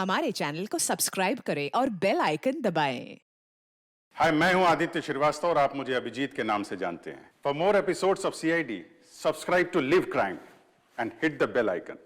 हमारे चैनल को सब्सक्राइब करें और बेल आइकन दबाएं। हाय, मैं हूं आदित्य श्रीवास्तव और आप मुझे अभिजीत के नाम से जानते हैं। For more episodes of CID, subscribe to LIV Crime and hit the bell icon.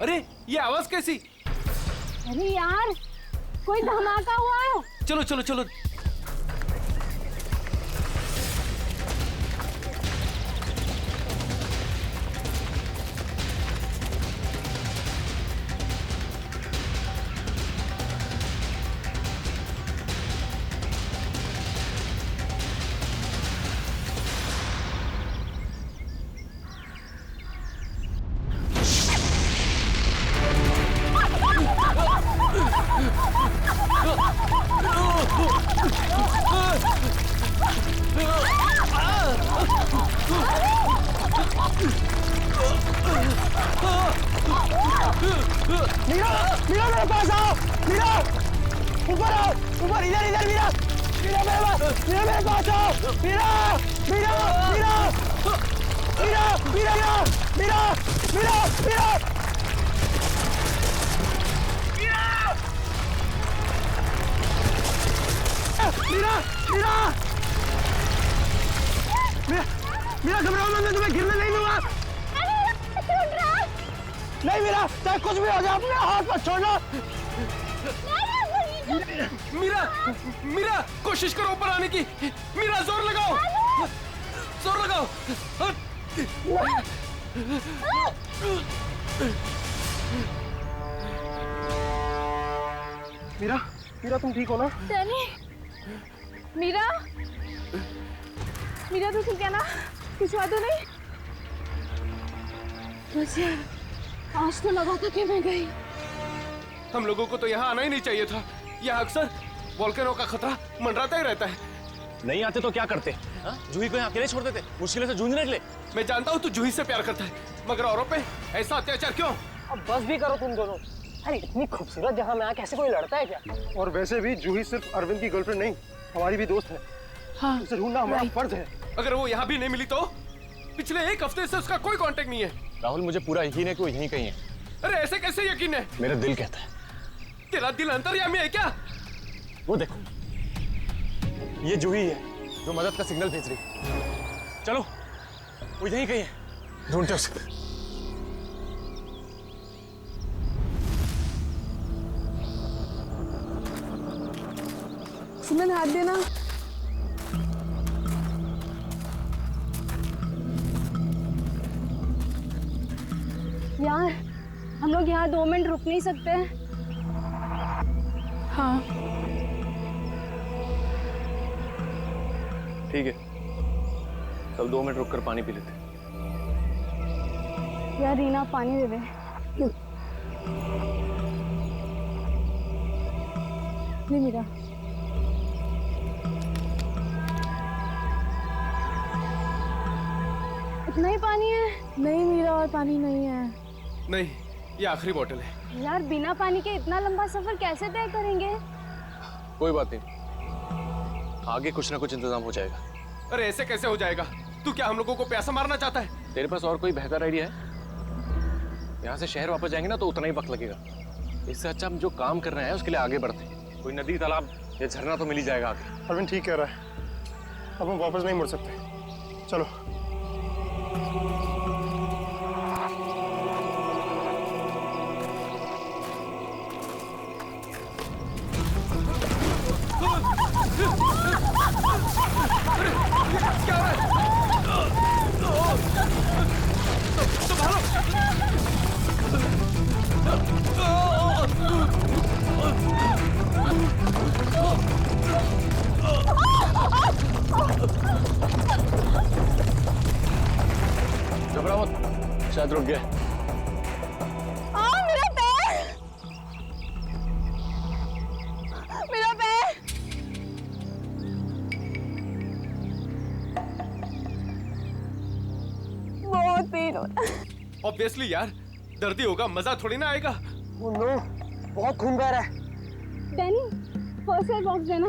अरे ये आवाज कैसी? अरे यार, कोई धमाका हुआ है। चलो चलो चलो। मीरा, मीरा मेरे पास आओ। मीरा, ऊपर आओ, ऊपर, इधर इधर। मीरा, मीरा मेरे पास आओ। मीरा, मीरा, मीरा, मीरा, मीरा, मीरा, मीरा, मीरा, मीरा, मीरा, मीरा, मीरा घबराओ मत, मैं तुम्हें गिरने नहीं दूंगा। नहीं मीरा, चाहे कुछ भी हो जाए अपने हाथ पर छोड़ना। मीरा, मीरा कोशिश करो ऊपर आने की। मीरा जोर लगाओ, जोर लगाओ। मीरा, मीरा तुम ठीक हो ना? डैनी, मीरा, मीरा तो ठीक है ना? कुछ बात तो नहीं? बस यार, आज तो लगा था कि मैं गई। हम लोगों को तो यहाँ आना ही नहीं चाहिए था। यहाँ अक्सर वोल्केनो का खतरा मंडराता ही रहता है। नहीं आते तो क्या करते? जूही को यहाँ अकेले छोड़ देते, मुश्किल से जूझने के लिए। मैं जानता हूँ तू जूही से प्यार करता है, मगर औरों पे ऐसा अत्याचार क्यों? अब बस भी करो तुम दोनों। अरे इतनी खूबसूरत जगह में कैसे कोई लड़ता है क्या? और वैसे भी जूही सिर्फ अरविंद की गर्लफ्रेंड नहीं, हमारी भी दोस्त है। हाँ, उसे ढूंढना हमारा फर्ज है। अगर वो यहाँ भी नहीं मिली तो? पिछले एक हफ्ते से उसका कोई कांटेक्ट नहीं है। राहुल, मुझे पूरा यकीन है कि वो यहीं कहीं है। अरे ऐसे कैसे यकीन है? मेरा दिल कहता है। तेरा दिल अंतर्यामी है क्या? वो देखो, ये जूही है जो मदद का सिग्नल भेज रही है। चलो, वो यहीं कहीं है, ढूंढते उसे। सुमन, हाथ देना। यार, हम लोग यहाँ 2 मिनट रुक नहीं सकते? हाँ। ठीक है, सब 2 मिनट रुककर पानी पी लेते। यार रीना, पानी दे दे। नहीं मीरा। इतना ही पानी है? नहीं मीरा, और पानी नहीं है। नहीं, ये आखिरी बोतल है। यार बिना पानी के इतना लंबा सफर कैसे तय करेंगे? कोई बात नहीं, आगे कुछ ना कुछ इंतजाम हो जाएगा। अरे ऐसे कैसे हो जाएगा? तू क्या हम लोगों को प्यासा मारना चाहता है? तेरे पास और कोई बेहतर आइडिया है? यहाँ से शहर वापस जाएंगे ना तो उतना ही वक्त लगेगा। इससे अच्छा हम जो काम कर रहे हैं उसके लिए आगे बढ़ते हैं। कोई नदी, तालाब या झरना तो मिल ही जाएगा आगे। अरविंद ठीक कह रहा है, अब हम वापस नहीं मुड़ सकते। चलो। शायद रुक गया। मेरा पैर, मेरा पैर। बहुत पेन हो रहा है। ऑब्वियसली यार, दर्द ही होगा, मजा थोड़ी ना आएगा। Oh no, बहुत खून बह रहा है। डैनी, फर्स्ट एड बॉक्स देना।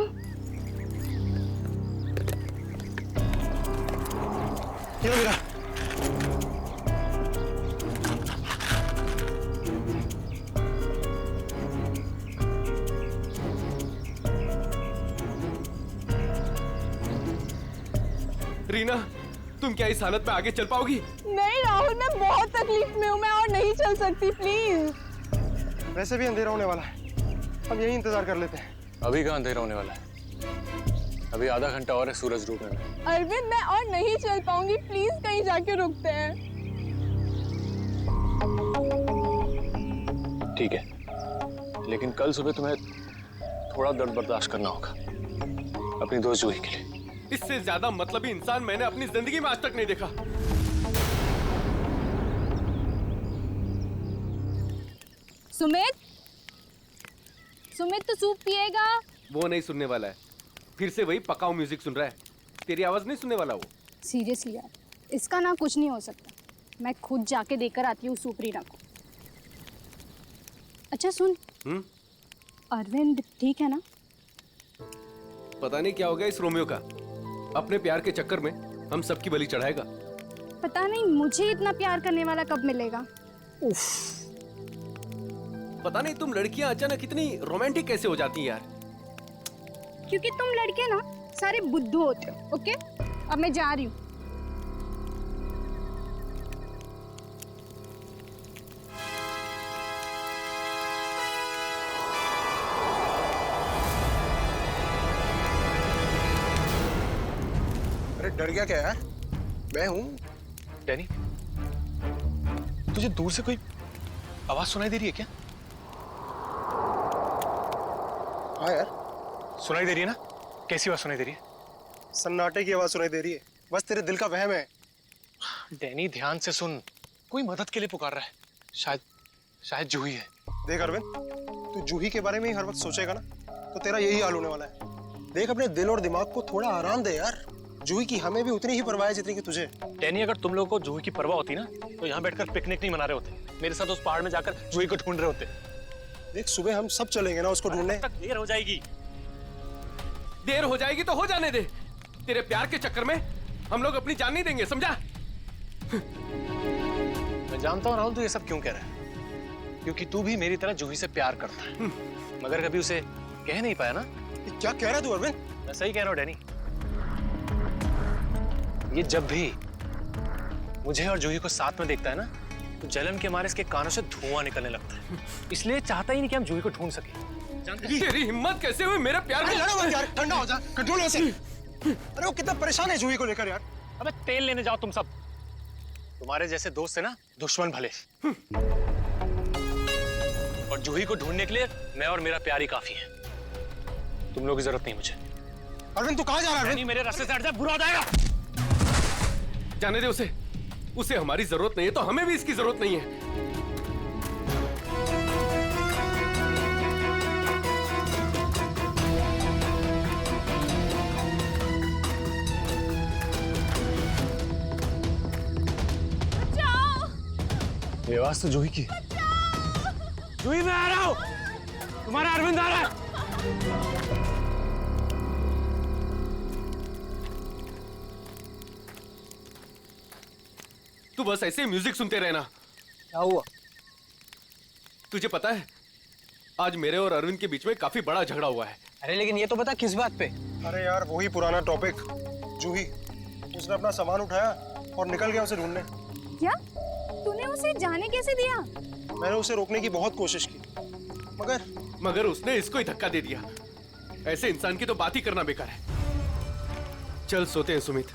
ये लो मेरा। रीना, तुम क्या इस हालत में आगे चल पाओगी? नहीं राहुल, मैं बहुत तकलीफ में हूँ, मैं और नहीं चल सकती, प्लीज। वैसे भी अंधेरा होने वाला है, अब यही इंतजार कर लेते हैं। अभी कहाँ अंधेरा होने वाला है? अभी आधा घंटा और है सूरज डूबने में। अरविंद, मैं और नहीं चल पाऊंगी, प्लीज कहीं जाके रुकते हैं। ठीक है, लेकिन कल सुबह तुम्हें थोड़ा दर्द बर्दाश्त करना होगा अपनी दोस्त जूही के लिए। इससे ज्यादा मतलबी इंसान मैंने अपनी जिंदगी में आज तक नहीं देखा। सुमित, सुमित तो सूप पिएगा? वो नहीं सुनने वाला है, फिर से वही पकाऊ म्यूजिक सुन रहा है। तेरी आवाज नहीं सुनने वाला वो। सीरियसली यार, इसका ना कुछ नहीं हो सकता। मैं खुद जाके देकर आती हूँ सूप रीना को। अच्छा सुन, अरविंद ठीक है ना? पता नहीं क्या हो गया इस रोमियो का, अपने प्यार के चक्कर में हम सबकी बलि चढ़ाएगा। पता नहीं मुझे इतना प्यार करने वाला कब मिलेगा। पता नहीं तुम लड़कियां अचानक इतनी रोमांटिक कैसे हो जाती हैं यार। क्योंकि तुम लड़के ना सारे बुद्धू होते हो। ओके, अब मैं जा रही हूँ। अरे डर गया क्या यार? मैं हूँ। डैनी, तुझे दूर से कोई आवाज सुनाई दे रही है क्या? हाँ यार, सुनाई दे रही है ना? कैसी आवाज सुनाई दे रही है? सन्नाटे की आवाज सुनाई दे रही है। बस तेरे दिल का वहम है। डैनी ध्यान से सुन, कोई मदद के लिए पुकार रहा है। शायद जूही है। देख अरविंद, तू जूही के बारे में ही हर वक्त सोचेगा ना, तो तेरा यही हाल होने वाला है। देख, अपने दिल और दिमाग को थोड़ा आराम दे यार। जूही की हमें भी उतनी ही परवाह है जितनी की तुझे। डैनी, अगर तुम लोगों को जूही की परवाह होती ना, तो यहाँ बैठकर पिकनिक नहीं मना रहे होते, मेरे साथ उस पहाड़ में जाकर जूही को ढूंढ रहे होते। देख, सुबह हम सब चलेंगे ना उसको ढूंढने। तक देर हो जाएगी। देर हो जाएगी तो हो जाने दे। तेरे प्यार के चक्कर में हम लोग अपनी जान नहीं देंगे, समझा? मैं जानता हूँ राहुल, तू ये सब क्यों कह रहा है, क्योंकि तू भी मेरी तरह जूही से प्यार करता है, मगर कभी उसे कह नहीं पाया ना। क्या कह रहा है तू अरविंद? मैं सही कह रहा हूँ डैनी। ये जब भी मुझे और जूही को साथ में देखता है ना, तो जलन के मारे इसके कानों से धुआं निकलने लगता है। इसलिए चाहता ही नहीं कि हम जूही को ढूंढ सके। तेरी हिम्मत कैसे हुई मेरे प्यार में? लड़ो मत यार, ठंडा हो जा, कंट्रोल हो से। अरे वो कितना परेशान है जूही को लेकर यार। अबे तेल लेने जाओ तुम सब। तुम्हारे जैसे दोस्त है ना, दुश्मन भले। और जूही को ढूंढने के लिए मैं और मेरा प्यार ही काफी है। तुम लोगों की जरूरत नहीं मुझे। अरविंद तू कहाँ जा रहा है? नहीं, मेरे रास्ते से हट जा, बुरा हो जाएगा। जाने दे उसे हमारी जरूरत नहीं है, तो हमें भी इसकी जरूरत नहीं है। ये आवाज तो जूही की। जूही, मैं आ रहा हूं, तुम्हारा अरविंद आ रहा है। तू बस ऐसे म्यूजिक सुनते रहना। क्या हुआ? तुझे पता है, आज मेरे और अरविंद के बीच में काफी बड़ा झगड़ा हुआ है। अरे लेकिन ये तो बता किस बात पे? अरे यार, वही पुराना टॉपिक। जूही, उसने अपना सामान उठाया और निकल गया उसे ढूंढने। क्या? तूने उसे जाने कैसे दिया? मैंने उसे रोकने की बहुत कोशिश की, मगर उसने इसको ही धक्का दे दिया। ऐसे इंसान की तो बात ही करना बेकार है। चल सोते हैं सुमित।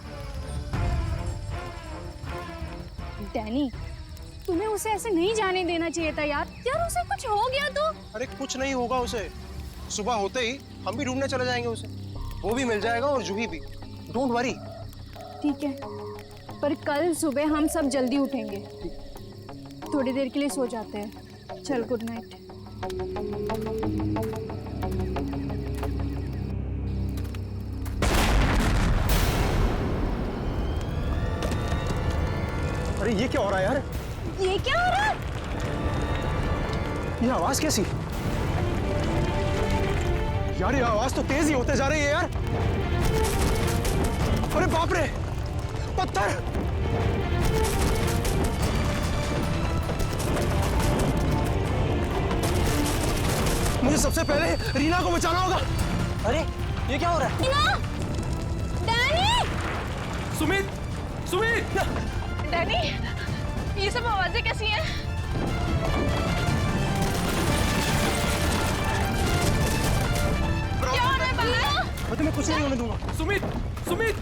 डैनी, तुम्हें उसे ऐसे नहीं जाने देना चाहिए था यार। यार उसे कुछ हो गया तो? अरे कुछ नहीं होगा उसे। सुबह होते ही हम भी ढूंढने चले जाएंगे उसे। वो भी मिल जाएगा और जूही भी। Don't worry. ठीक है, पर कल सुबह हम सब जल्दी उठेंगे। थोड़ी देर के लिए सो जाते हैं। चल गुड नाइट। अरे ये क्या हो रहा है यार? ये क्या हो रहा है? ये आवाज कैसी? यार ये आवाज तो तेज ही होते जा रही है यार। अरे बाप रे, पत्थर! मुझे सबसे पहले रीना को बचाना होगा। अरे ये क्या हो रहा है? रीना! डैनी! सुमित, सुमित! डैनी, ये सब आवाजें कैसी हैं? क्या हो रहा है बाहर? मैं तुम्हें कुछ नहीं होने दूंगा। Sumit, Sumit!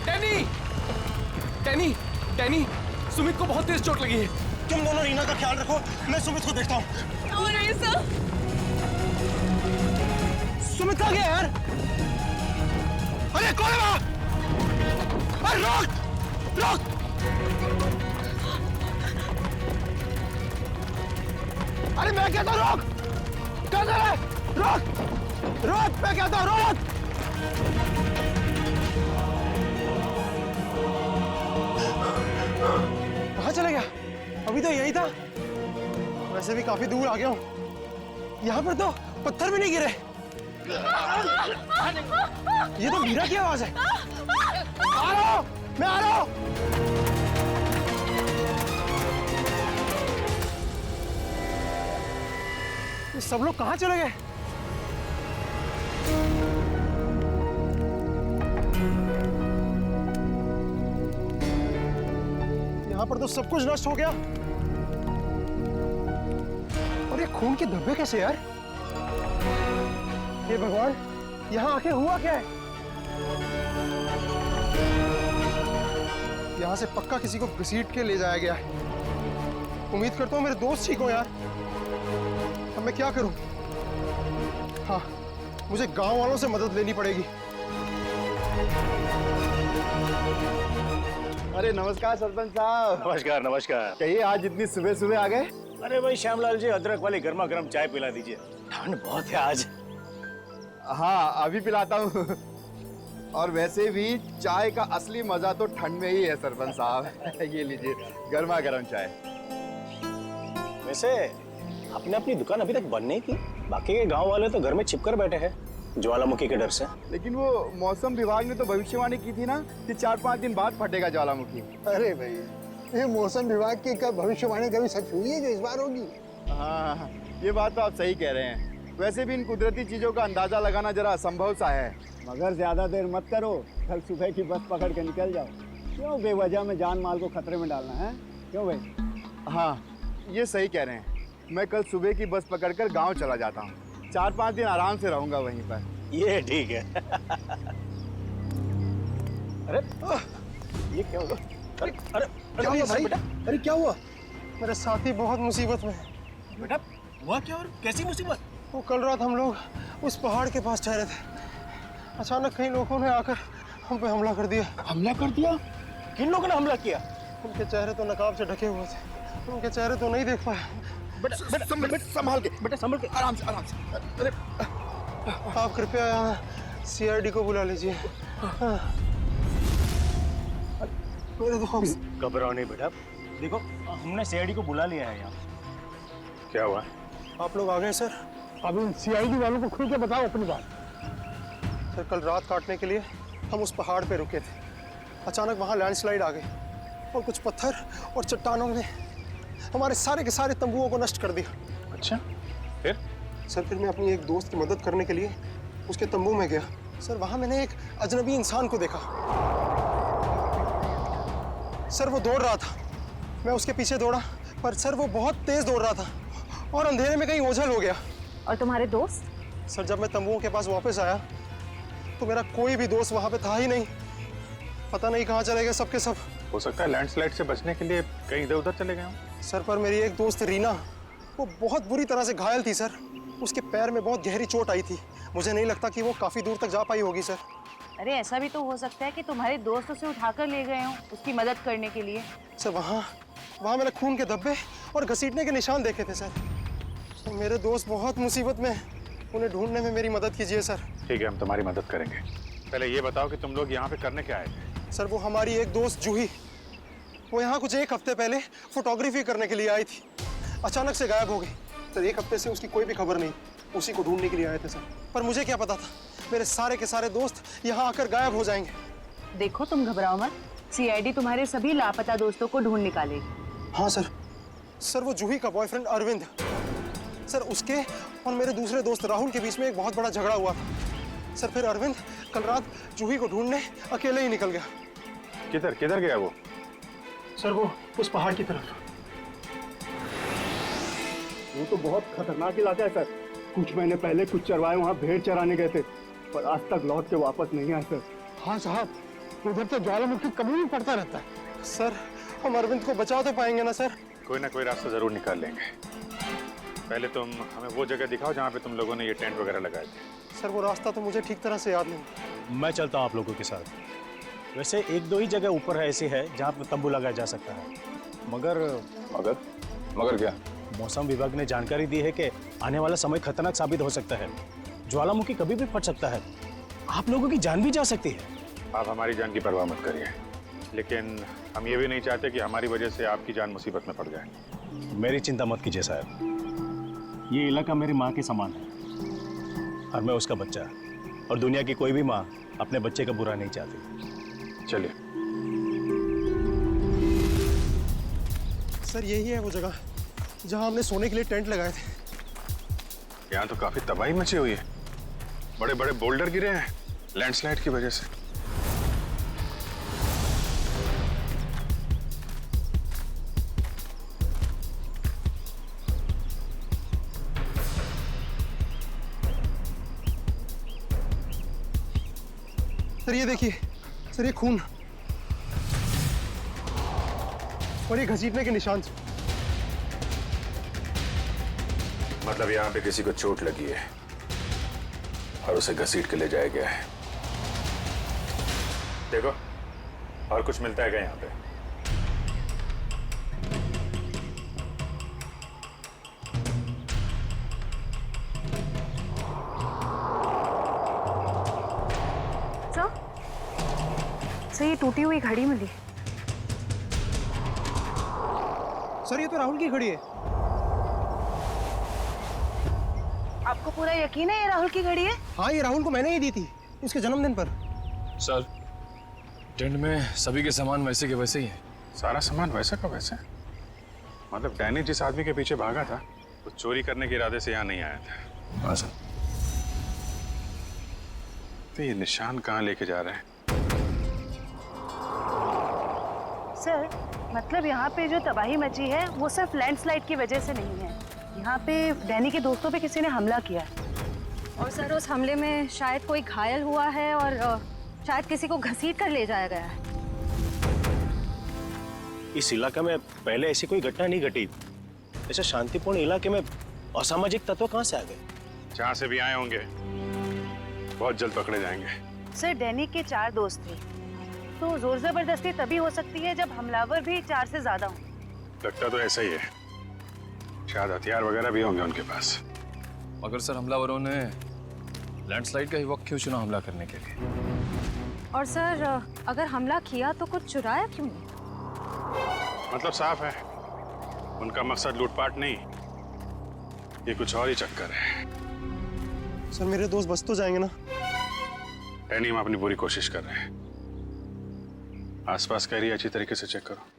Danny, Danny, Danny! Sumit को बहुत तेज चोट लगी है। तुम दोनों रीना का ख्याल रखो, मैं सुमित को देखता हूँ। और ये सब? सुमित कहाँ गया यार? अरे कौन है वहाँ? अरे रोक! रोक! अरे मैं कहता हूँ रोक! कहाँ जा रहा है? रोक! रोक! मैं कहता हूँ रोक! कहाँ चले गया? अभी तो यही था। वैसे भी काफी दूर आ गया हूँ। यहाँ पर तो पत्थर भी नहीं गिरे। ये तो मीरा की आवाज है। आ रहा हूँ, मैं आ रहा हूँ। ये सब लोग कहाँ चले गए? यहाँ पर तो सब कुछ नष्ट हो गया। और ये खून के धब्बे कैसे यार? हे भगवान, यहाँ आके हुआ क्या है? यहाँ से पक्का किसी को घसीट के ले जाया गया है। उम्मीद करता हूँ मेरे दोस्त ठीक हो यार। अब मैं क्या करूँ? हाँ, मुझे गांव वालों से मदद लेनी पड़ेगी। अरे नमस्कार सरपंच साहब। नमस्कार नमस्कार। कहिए आज इतनी सुबह सुबह आ गए? अरे भाई श्यामलाल जी, अदरक वाली गर्मा गर्म चाय पिला दीजिए, ठंड बहुत है आज। हाँ अभी पिलाता हूँ। और वैसे भी चाय का असली मजा तो ठंड में ही है सरपंच साहब। ये लीजिए गर्मा गर्म चाय। वैसे आपने अपनी दुकान अभी तक बंद नहीं की? बाकी के गांव वाले तो घर में छिपकर बैठे हैं ज्वालामुखी के डर से। लेकिन वो मौसम विभाग ने तो भविष्यवाणी की थी ना कि 4-5 दिन बाद फटेगा ज्वालामुखी। अरे भाई, ये मौसम विभाग की भविष्यवाणी कभी सच हुई है जो इस बार होगी? हाँ ये बात तो आप सही कह रहे हैं। वैसे भी इन कुदरती चीजों का अंदाजा लगाना जरा असंभव सा है। मगर ज्यादा देर मत करो, कल सुबह की बस पकड़ के निकल जाओ। क्यों बेवजह में जान माल को खतरे में डालना है? क्यों भाई? हाँ ये सही कह रहे हैं। मैं कल सुबह की बस पकड़कर गांव चला जाता हूँ। 4-5 दिन आराम से रहूंगा वहीं पर। ये ठीक है। अरे ये क्या हुआ? अरे अरे क्या हुआ भाई? अरे क्या हुआ? मेरे साथी बहुत मुसीबत में है। बेटा हुआ क्या और कैसी मुसीबत? वो कल रात हम लोग उस पहाड़ के पास ठहरे थे। अचानक कई लोगों ने आकर हम पे हमला कर दिया। हमला कर दिया? किन लोगों ने हमला किया? उनके चेहरे तो नकाब से ढके हुए थे। उनके चेहरे तो नहीं देख पाए। बेटा संभाल के, बेटा संभाल के, आराम से आराम से। अरे आप कृपया यहाँ सीआईडी को बुला लीजिए। घबराओ नहीं बेटा, देखो हमने सीआईडी को बुला लिया है यहाँ। क्या हुआ? आप लोग आ गए सर? अब इन सीआईडी वालों को खुल के बताओ अपनी बात। सर कल रात काटने के लिए हम उस पहाड़ पे रुके थे। अचानक वहाँ लैंडस्लाइड आ गई और कुछ पत्थर और चट्टानों ने हमारे सारे के सारे तंबुओं को नष्ट कर दिया। अच्छा फिर? सर फिर मैं अपनी एक दोस्त की मदद करने के लिए उसके तंबू में गया। सर वहाँ मैंने एक अजनबी इंसान को देखा। सर वो दौड़ रहा था, मैं उसके पीछे दौड़ा, पर सर वो बहुत तेज दौड़ रहा था और अंधेरे में कहीं ओझल हो गया। और तुम्हारे दोस्त? सर जब मैं तंबुओं के पास वापस आया तो मेरा कोई भी दोस्त वहाँ पे था ही नहीं। पता नहीं कहाँ चले गए सबके सब। हो सकता है लैंडस्लाइड से बचने के लिए कहीं इधर उधर चले गए हों। सर पर मेरी एक दोस्त रीना, वो बहुत बुरी तरह से घायल थी सर। उसके पैर में बहुत गहरी चोट आई थी। मुझे नहीं लगता कि वो काफी दूर तक जा पाई होगी सर। अरे ऐसा भी तो हो सकता है कि तुम्हारे दोस्त उसे उठाकर ले गए हों उसकी मदद करने के लिए। सर वहाँ वहाँ मैंने खून के धब्बे और घसीटने के निशान देखे थे सर। तो मेरे दोस्त बहुत मुसीबत में हैं। उन्हें ढूंढने में मेरी मदद कीजिए सर। ठीक है, हम तुम्हारी मदद करेंगे। पहले ये बताओ कि तुम लोग यहाँ पे करने क्या आए थे? सर वो हमारी एक दोस्त जूही, वो यहाँ कुछ एक हफ्ते पहले फोटोग्राफी करने के लिए आई थी। अचानक से गायब हो गई सर। एक हफ्ते से उसकी कोई भी खबर नहीं। उसी को ढूंढने के लिए आए थे सर। पर मुझे क्या पता था मेरे सारे के सारे दोस्त यहाँ आकर गायब हो जाएंगे। देखो तुम घबराओ मत, सीआईडी तुम्हारे सभी लापता दोस्तों को ढूंढ निकालेगी। हाँ सर। सर वो जूही का बॉयफ्रेंड अरविंद, सर उसके और मेरे दूसरे दोस्त राहुल के बीच में एक बहुत बड़ा झगड़ा हुआ था सर। फिर अरविंद कल रात जूही को ढूंढने अकेले ही निकल गया। किधर किधर गया वो? सर वो उस पहाड़ की तरफ। वो तो बहुत खतरनाक इलाका है सर। कुछ महीने पहले कुछ चरवाहे वहाँ भेड़ चराने गए थे, पर आज तक लौट के वापस नहीं आए सर। हाँ साहब, उधर तो ज्वालामुखी कभी भी पड़ता रहता है। सर हम अरविंद को बचा तो पाएंगे ना सर? कोई ना कोई रास्ता जरूर निकाल लेंगे। पहले तुम हमें वो जगह दिखाओ जहाँ पे तुम लोगों ने ये टेंट वगैरह लगाए थे। सर वो रास्ता तो मुझे ठीक तरह से याद नहीं। मैं चलता हूँ आप लोगों के साथ। वैसे एक दो ही जगह ऊपर है ऐसी है जहाँ पे तंबू लगाया जा सकता है, मगर मगर मगर क्या? मौसम विभाग ने जानकारी दी है कि आने वाला समय खतरनाक साबित हो सकता है। ज्वालामुखी कभी भी फट सकता है, आप लोगों की जान भी जा सकती है। आप हमारी जान की परवाह मत करिए, लेकिन हम ये भी नहीं चाहते कि हमारी वजह से आपकी जान मुसीबत में पड़ जाए। मेरी चिंता मत कीजिए साहब, ये इलाका मेरी माँ के समान है और मैं उसका बच्चा, और दुनिया की कोई भी माँ अपने बच्चे का बुरा नहीं चाहती। चलिए। सर यही है वो जगह जहाँ हमने सोने के लिए टेंट लगाए थे। यहाँ तो काफी तबाही मची हुई है। बड़े बड़े बोल्डर गिरे हैं लैंडस्लाइड की वजह से। सर ये देखिए सर, ये खून और ये घसीटने के निशान। मतलब यहाँ पे किसी को चोट लगी है और उसे घसीट के ले जाया गया है। देखो और कुछ मिलता है क्या यहाँ पे? सर ये टूटी हुई घड़ी मिली। सर ये तो राहुल की घड़ी है। आपको पूरा यकीन है ये राहुल की घड़ी है? हाँ ये राहुल को मैंने ही दी थी उसके जन्मदिन पर। सर टेंट में सभी के सामान वैसे के वैसे ही हैं। सारा सामान वैसे का वैसे? मतलब डैनी जिस आदमी के पीछे भागा था वो चोरी करने के इरादे से यहाँ नहीं आया था। हाँ सर। तो ये निशान कहाँ लेके जा रहे हैं? सर मतलब यहाँ पे जो तबाही मची है वो सिर्फ लैंडस्लाइड की वजह से नहीं है। यहाँ पे डैनी के दोस्तों पे किसी ने हमला किया है। और सर उस हमले में शायद कोई घायल हुआ है और शायद किसी को घसीट कर ले जाया गया है। इस इलाके में पहले ऐसी कोई घटना नहीं घटी। ऐसे शांतिपूर्ण इलाके में असामाजिक तत्व कहाँ से आ गए? जहाँ से भी आए होंगे बहुत जल्द पकड़े जाएंगे। सर डैनी के 4 दोस्त थे, तो जोर जबरदस्ती तभी हो सकती है जब हमलावर भी 4 से ज्यादा हों। लगता तो ऐसा ही है, शायद हथियार वगैरह भी होंगे उनके पास। मगर सर हमलावरों ने लैंडस्लाइड का ही वक्त क्यों चुना हमला करने के लिए? और सर अगर हमला किया तो कुछ चुराया क्यों नहीं? मतलब साफ है उनका मकसद लूटपाट नहीं, ये कुछ और ही चक्कर है। सर मेरे दोस्त बच तो जाएंगे ना? डैनी हम अपनी पूरी कोशिश कर रहे हैं। आसपास का एरिया अच्छी तरीके से चेक करो।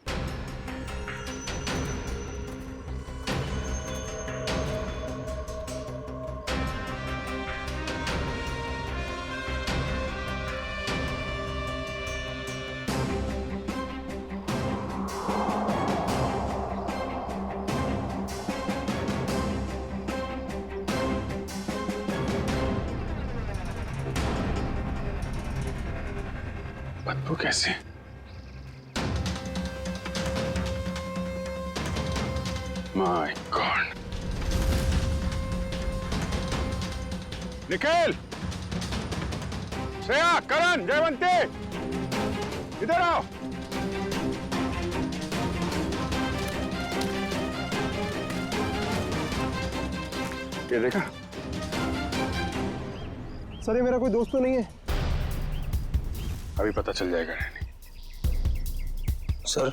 बदबू कैसे? My God. निखिल, श्रेया, करण, जयवंती, इधर आओ। ये देखा? सर ये मेरा कोई दोस्त तो नहीं है। अभी पता चल जाएगा डैनी। सर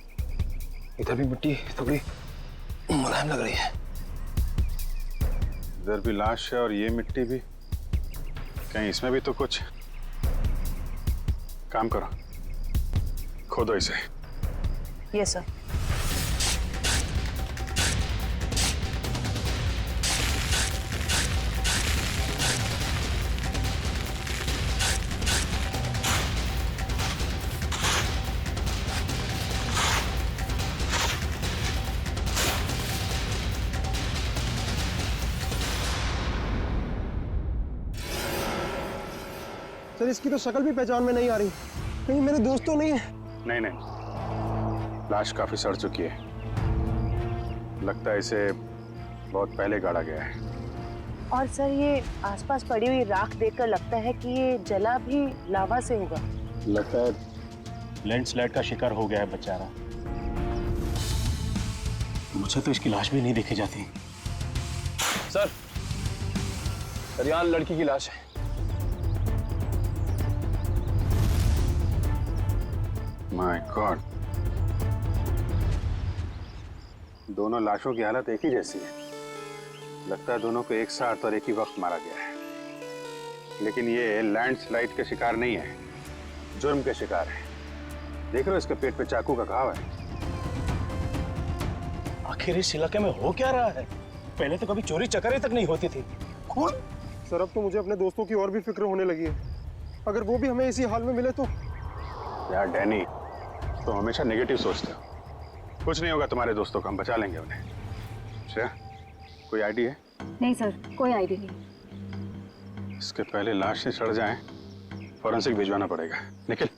इधर भी मिट्टी थोड़ी मुलायम लग रही है। इधर भी लाश है और ये मिट्टी भी। कहीं इसमें भी तो कुछ। काम करो, खोदो इसे। Yes sir. सर इसकी तो शक्ल भी पहचान में नहीं आ रही। कहीं मेरे दोस्त तो नहीं है? नहीं नहीं, लाश काफी सड़ चुकी है। लगता है इसे बहुत पहले गाड़ा गया है। और सर ये आसपास पड़ी हुई राख देखकर लगता है कि ये जला भी लावा से होगा। लगता है लैंडस्लाइड का शिकार हो गया है बेचारा। मुझे तो इसकी लाश भी नहीं देखी जाती। सर यहाँ लड़की की लाश है। माय गॉड, दोनों लाशों की हालत एक ही जैसी है। लगता है दोनों को एक साथ और एक ही वक्त मारा गया है। लेकिन ये लैंडस्लाइड के शिकार नहीं है, जुर्म के शिकार है। देख रहे हो इसके पेट पे चाकू का घाव है। आखिर इस इलाके में हो क्या रहा है? पहले तो कभी चोरी चकारी तक नहीं होती थी। खून। सर अब तो मुझे अपने दोस्तों की और भी फिक्र होने लगी है। अगर वो भी हमें इसी हाल में मिले तो। यार डैनी, तो हमेशा नेगेटिव सोचते हो। कुछ नहीं होगा तुम्हारे दोस्तों को, हम बचा लेंगे उन्हें। श्रेया, कोई आईडी है? नहीं सर, कोई आईडी नहीं। इसके पहले लाश से सड़ जाए, फॉरेंसिक भिजवाना पड़ेगा। निखिल,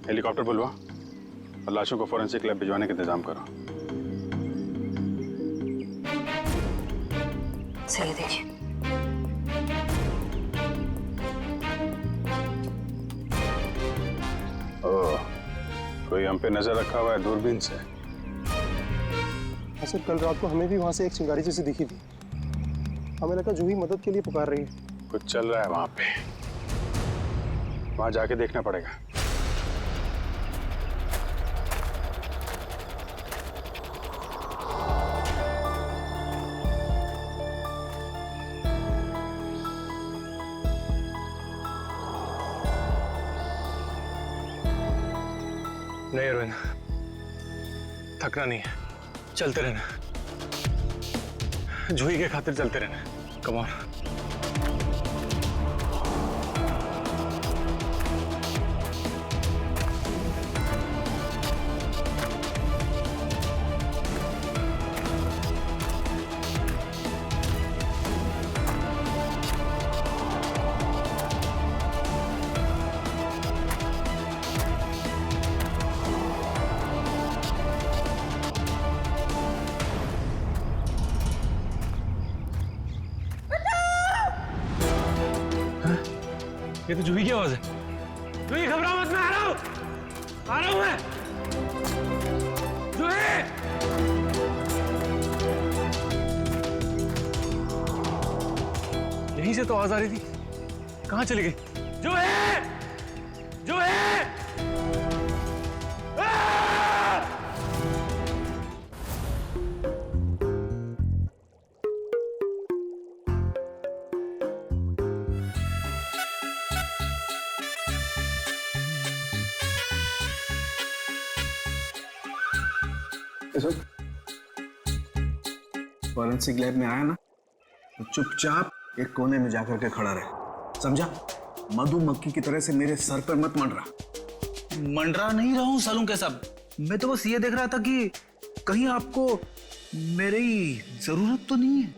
हेलीकॉप्टर बुलवा और लाशों को फॉरेंसिक लैब भिजवाने का इंतजाम करो। सही देखिए। ओह, कोई हम पे नजर रखा हुआ है दूरबीन से। सर कल रात को हमें भी वहां से एक चिंगारी जैसी दिखी थी। हमें लगा जूही मदद के लिए पुकार रही है। कुछ चल रहा है वहां पे, वहां जाके देखना पड़ेगा। नहीं अरविंद, थकना नहीं है, चलते रहना। जूही के खातिर चलते रहना। Come on. ये तो जूही की आवाज है। जूही घबराओ मत, मैं आ रहा हूं मैं। जूही! यहीं से तो आवाज आ रही थी, कहां चली गई? जूही! जूही! फॉरेंसिक लैब में आया ना तो चुपचाप एक कोने में जाकर के खड़ा रहे, समझा? मधुमक्खी की तरह से मेरे सर पर मत मंडरा। मंडरा नहीं रहा हूं सालूं के सब। मैं तो बस ये देख रहा था कि कहीं आपको मेरी जरूरत तो नहीं है।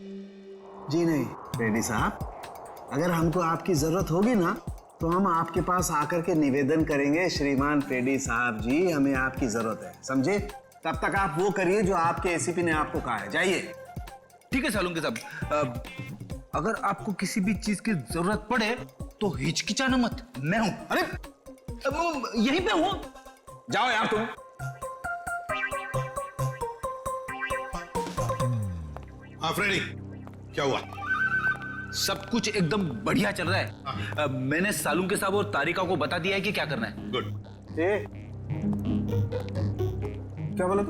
जी नहीं रेड्डी साहब, अगर हमको आपकी जरूरत होगी ना तो हम आपके पास आकर के निवेदन करेंगे, श्रीमान रेड्डी साहब जी हमें आपकी जरूरत है, समझे? तब तक आप वो करिए जो आपके एसीपी ने आपको कहा है। जाइए। ठीक है सालूं के सब। अगर आपको किसी भी चीज की जरूरत पड़े तो हिचकिचाना मत, मैं हूं। अरे यहीं पे हूं, जाओ यार तुम। हाँ फ्रेडी, क्या हुआ? सब कुछ एकदम बढ़िया चल रहा है। मैंने सालुंके साहब और तारिका को बता दिया है कि क्या करना है। गुड। ए क्या बोला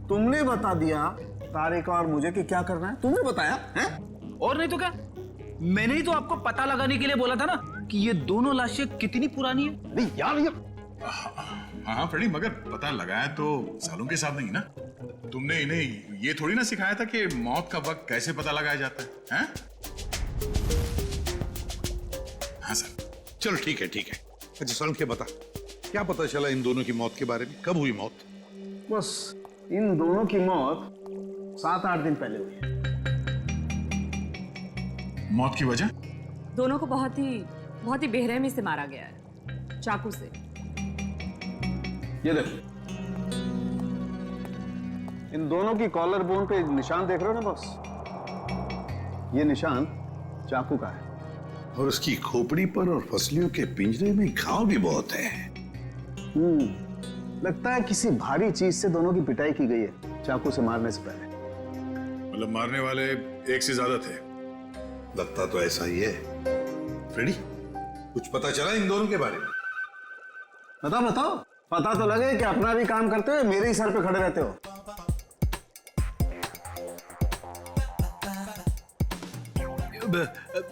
तुमने बता दिया तारिका और मुझे कि क्या करना है? तुमने बताया है? और नहीं तो क्या, मैंने ही तो आपको पता लगाने के लिए बोला था ना कि ये दोनों लाशें कितनी पुरानी है। अरे यार ये हाँ फ्रेडी, मगर पता लगाया तो सालुंके साहब नहीं ना। तुमने इन्हें ये थोड़ी ना सिखाया था कि मौत का वक्त कैसे पता लगाया जाता है, हैं? हाँ सर, चलो ठीक है ठीक है। अच्छा सालुंके बता, क्या पता चला इन दोनों की मौत के बारे में? कब हुई मौत? बस इन दोनों की मौत 7-8 दिन पहले हुई है। मौत की वजह? दोनों को बहुत ही बेरहमी से मारा गया है, चाकू से। ये देखो, इन दोनों की कॉलर बोन पे निशान देख रहे हो ना बॉस? ये निशान चाकू का है। और उसकी खोपड़ी पर और फसलियों के पिंजरे में घाव भी बहुत है। लगता है किसी भारी चीज से दोनों की पिटाई की गई है चाकू से मारने से पहले। मतलब मारने वाले एक से ज्यादा थे? लगता तो ऐसा ही है। फ्रेडी, कुछ पता चला इन दोनों के बारे में? बताओ, पता तो लगे कि अपना भी काम करते हो, मेरे ही सर पे खड़े रहते हो।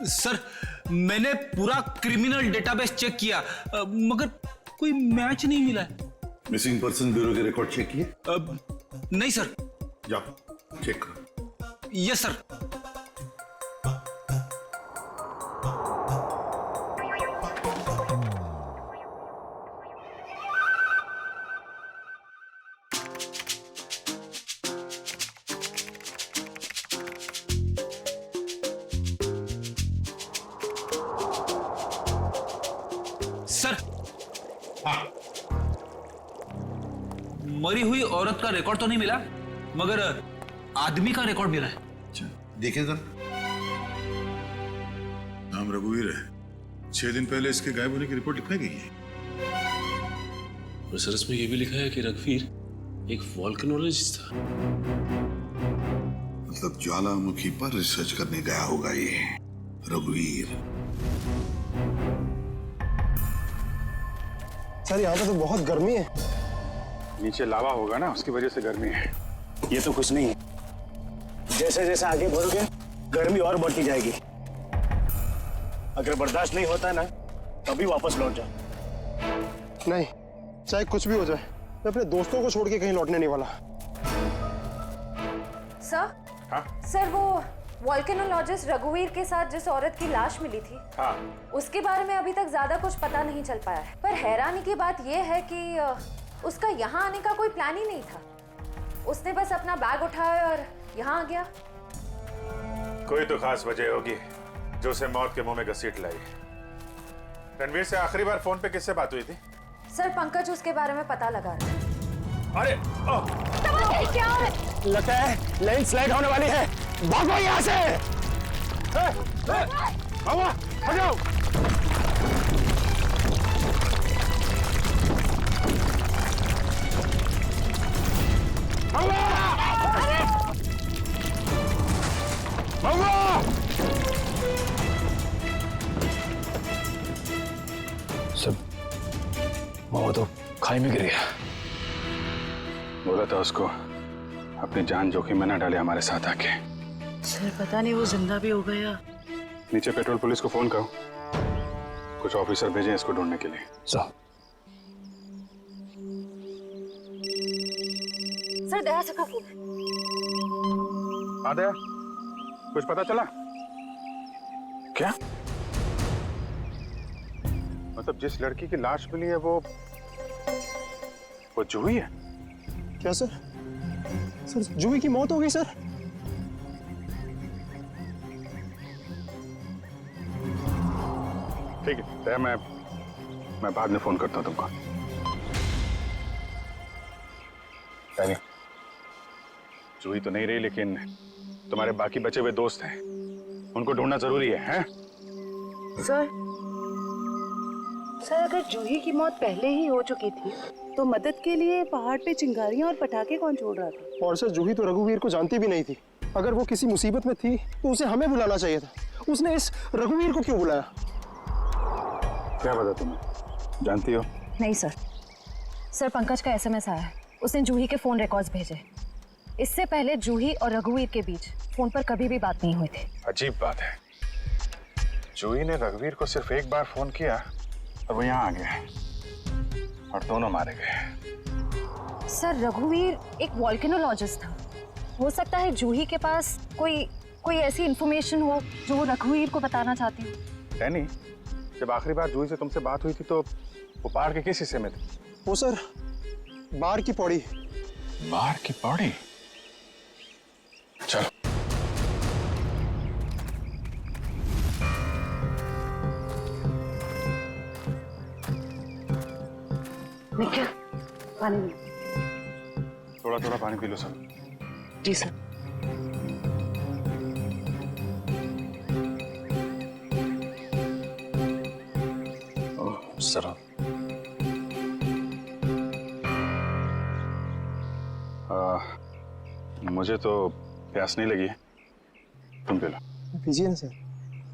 सर, मैंने पूरा क्रिमिनल डेटाबेस चेक किया, मगर कोई मैच नहीं मिला है। मिसिंग पर्सन ब्यूरो के रिकॉर्ड चेक किए? नहीं सर। जाओ चेक करो। Yes sir. सर, हाँ, मरी हुई औरत का रिकॉर्ड तो नहीं मिला, मगर आदमी का रिकॉर्ड मिला है। अच्छा देखिए सर। नाम रघुवीर है। 6 दिन पहले इसके गायब होने की रिपोर्ट लिखवाई गई है। और सर इसमें यह भी लिखा है कि रघुवीर एक वोल्केनोलॉजिस्ट था। मतलब ज्वालामुखी पर रिसर्च करने गया होगा ये रघुवीर। सर यहाँ पे तो बहुत गर्मी है। नीचे लावा होगा ना, उसकी वजह से गर्मी है। ये तो कुछ नहीं है। जैसे जैसे आगे बढ़ोगे गर्मी और बढ़ती जाएगी। अगर बर्दाश्त नहीं होता है ना, तभी वापस लौट जाओ। नहीं, चाहे कुछ भी हो जाए, मैं अपने दोस्तों को छोड़ के कहीं लौटने नहीं वाला। सर? हाँ? सर, वो वोल्केनोलॉजिस्ट रघुवीर के साथ जिस औरत की लाश मिली थी, हाँ। उसके बारे में अभी तक ज्यादा कुछ पता नहीं चल पाया है। पर हैरानी की बात यह है कि उसका यहाँ आने का कोई प्लान ही नहीं था। उसने बस अपना बैग उठाया और यहाँ आ गया। कोई तो खास वजह होगी जो उसे मौत के मुंह में घसीट लाई। रणवीर से आखिरी बार फोन पे किससे बात हुई थी? सर, पंकज उसके बारे में पता लगा रहा है। अरे क्या है? लगता है लैंडस्लाइड होने वाली है। भागो यहाँ से। हटाओ। सब मामा तो खाई में गिर गया। बोला था उसको अपनी जान जोखिम में न डाले हमारे साथ आके। सर पता नहीं वो जिंदा भी हो गया। नीचे पेट्रोल पुलिस को फोन करो, कुछ ऑफिसर भेजें इसको ढूंढने के लिए। सर दया से का फोन। हाँ दया, कुछ पता चला क्या? मतलब जिस लड़की की लाश मिली है वो जूही है? क्या सर? सर जूही की मौत हो गई सर। ठीक है दया, मैं बाद में फोन करता हूँ तुमको। नहीं, जूही तो नहीं रही, लेकिन तुम्हारे बाकी बचे हुए दोस्त हैं, उनको ढूंढना जरूरी है, हैं? सर अगर जूही की मौत पहले ही हो चुकी थी तो मदद के लिए पहाड़ पे चिंगारियां और पटाखे कौन छोड़ रहा था? और सर जूही तो रघुवीर को जानती भी नहीं थी। अगर वो किसी मुसीबत में थी तो उसे हमें बुलाना चाहिए था। उसने इस रघुवीर को क्यों बुलाया? क्या पता तुम्हें? जानती हो? नहीं सर। सर पंकज का एसएमएस आया है, उसने जूही के फोन रिकॉर्ड्स भेजे। इससे पहले जूही और रघुवीर के बीच फोन पर कभी भी बात नहीं हुई थी। अजीब बात है, जूही ने रघुवीर को सिर्फ एक बार फोन किया और वो यहाँ आ गया और दोनों मारे गए। सर रघुवीर एक वॉल्केनोलॉजिस्ट था, हो सकता है जूही के पास कोई ऐसी इंफॉर्मेशन हो जो वो रघुवीर को बताना चाहती हो। डैनी, जब आखिरी बार जूही से तुमसे बात हुई थी तो वो पहाड़ के किस हिस्से में थे? वो सर बाहर की पौड़ी। बाहर की पौड़ी? चलो। निखिल पानी। थोड़ा थोड़ा पानी पी लो सब। जी सर। सर मुझे तो प्यास नहीं लगी है, तुम पी लो। पीजिए ना सर।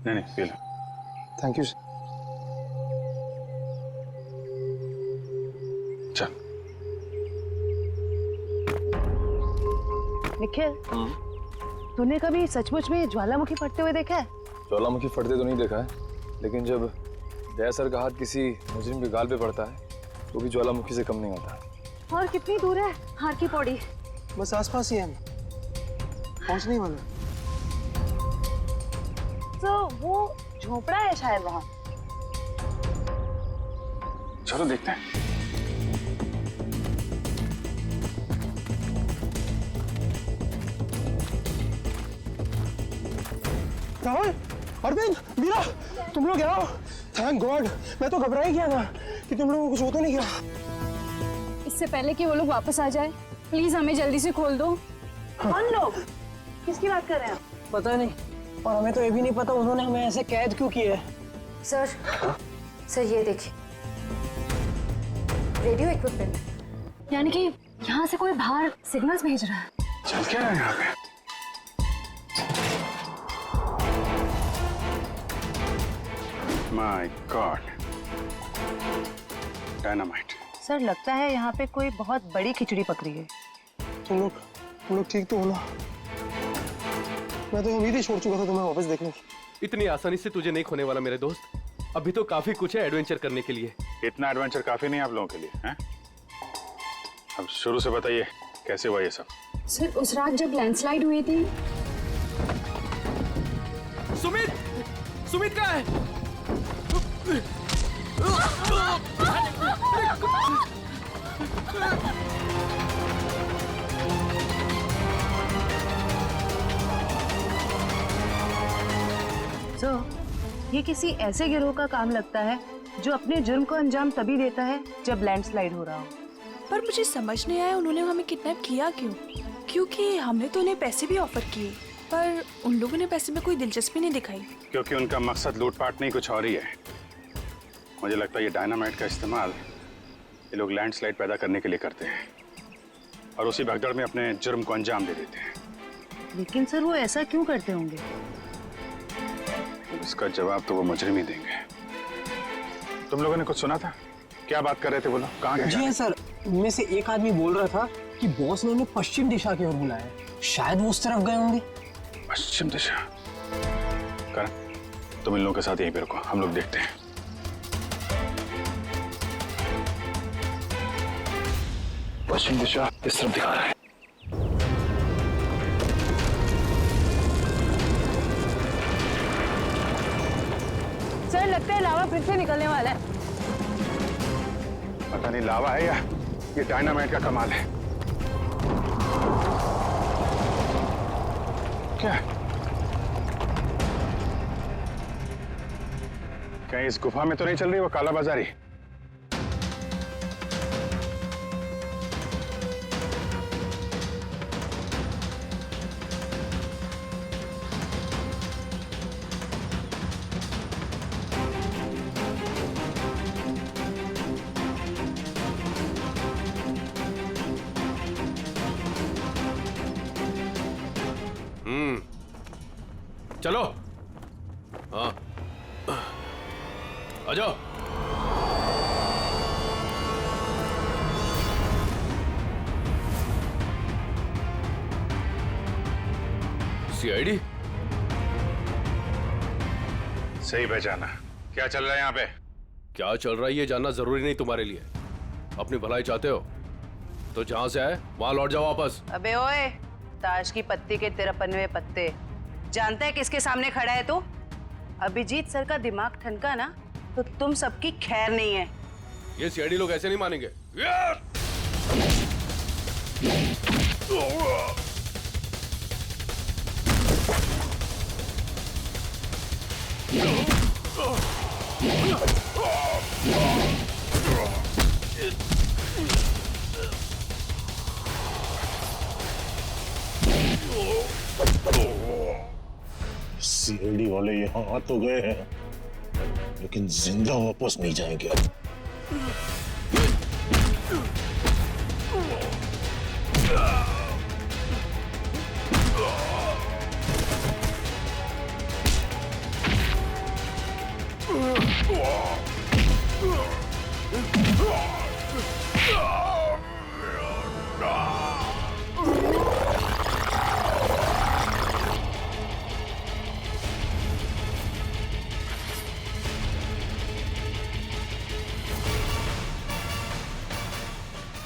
नहीं P low. Thank you sir. चल। निखिल, तूने कभी सचमुच में ज्वालामुखी फटते हुए देखा है? ज्वालामुखी फटते तो नहीं देखा है, लेकिन जब दया सर का हाथ किसी मुजरिम के गाल पे पड़ता है तो भी ज्वालामुखी से कम नहीं होता। और कितनी दूर है हार की पौड़ी? बस आसपास ही है, पहुंचने ही वाला। तो वो झोपड़ा है शायद वहाँ। चलो देखते हैं। राहुल, अरविंद, मीरा, तुम लोग आओ। थैंक गॉड, मैं तो घबरा ही गया था कि तुम लोगों को कुछ हो तो नहीं गया। इससे पहले कि वो लोग वापस आ जाए, प्लीज हमें जल्दी से खोल दो। कौन लोग? किसकी बात कर रहे हैं आप? पता नहीं, और हमें तो ये भी नहीं पता उन्होंने हमें ऐसे कैद क्यों किया है। सर ये देखिए, रेडियो इक्विपमेंट। यानी कि यहाँ से कोई बाहर सिग्नल्स भेज रहा है। चल क्या है यहाँ पे? My God, dynamite. सर लगता है यहाँ पे कोई बहुत बड़ी खिचड़ी पकड़ी है। तुम लोग ठीक तो हो ना? मैं तो उम्मीद ही छोड़ चुका था तुम्हें वापस देखने की। इतनी आसानी से तुझे नहीं खोने वाला मेरे दोस्त। अभी तो काफी कुछ है एडवेंचर करने के लिए। इतना एडवेंचर काफी नहीं आप लोगों के लिए, हैं? अब शुरू से बताइए कैसे हुआ ये सब? सर उस रात जब लैंडस्लाइड हुई थी। सुमित कहाँ है? ये किसी ऐसे गिरोह का काम लगता है जो अपने जुर्म को अंजाम तभी देता है जब लैंडस्लाइड हो रहा हो। पर मुझे समझ नहीं आया उन्होंने हमें किडनैप किया क्यों? क्योंकि हमने तो उन्हें पैसे भी ऑफर किए, पर उन लोगों ने पैसे में कोई दिलचस्पी नहीं दिखाई। क्योंकि उनका मकसद लूटपाट नहीं, कुछ और ही है। मुझे लगता है ये डायनामाइट का इस्तेमाल ये लोग लैंडस्लाइड पैदा करने के लिए करते हैं और उसी भगदड़ में अपने जुर्म को अंजाम दे देते हैं। लेकिन सर वो ऐसा क्यों करते होंगे? इसका जवाब तो वो मुजरिम ही देंगे। तुम लोगों ने कुछ सुना था? क्या बात कर रहे थे वो लोग? कहाँ गए? जी हाँ सर, उनमें से एक आदमी बोल रहा था कि बॉस ने उन्हें पश्चिम दिशा की ओर बुलाया है। शायद वो उस तरफ गए होंगे। पश्चिम दिशा? करण, तुम इन लोगों के साथ यहीं पे रुको, हम लोग देखते हैं। पश्चिम दिशा इस तरफ दिखा रहा है। सर लगता है लावा फिर से निकलने वाला है। पता नहीं लावा है या ये डायनामाइट का कमाल है। क्या कहीं इस गुफा में तो नहीं चल रही वो काला बाजारी? चलो। हाँ, आ जाओ। सीआईडी? सही पहचाना। क्या चल रहा है यहाँ पे? क्या चल रहा है ये जानना जरूरी नहीं तुम्हारे लिए। अपनी भलाई चाहते हो तो जहां से आए वहां लौट जाओ वापस। अबे ओए, ताश की पत्ती के 53वें पत्ते, जानता है किसके सामने खड़ा है तू? अभिजीत सर का दिमाग ठनका ना तो तुम सबकी खैर नहीं है। ये सीआईडी लोग ऐसे नहीं मानेंगे। सीआईडी वाले यहाँ आ तो गए हैं, लेकिन जिंदा वापस नहीं जाएंगे।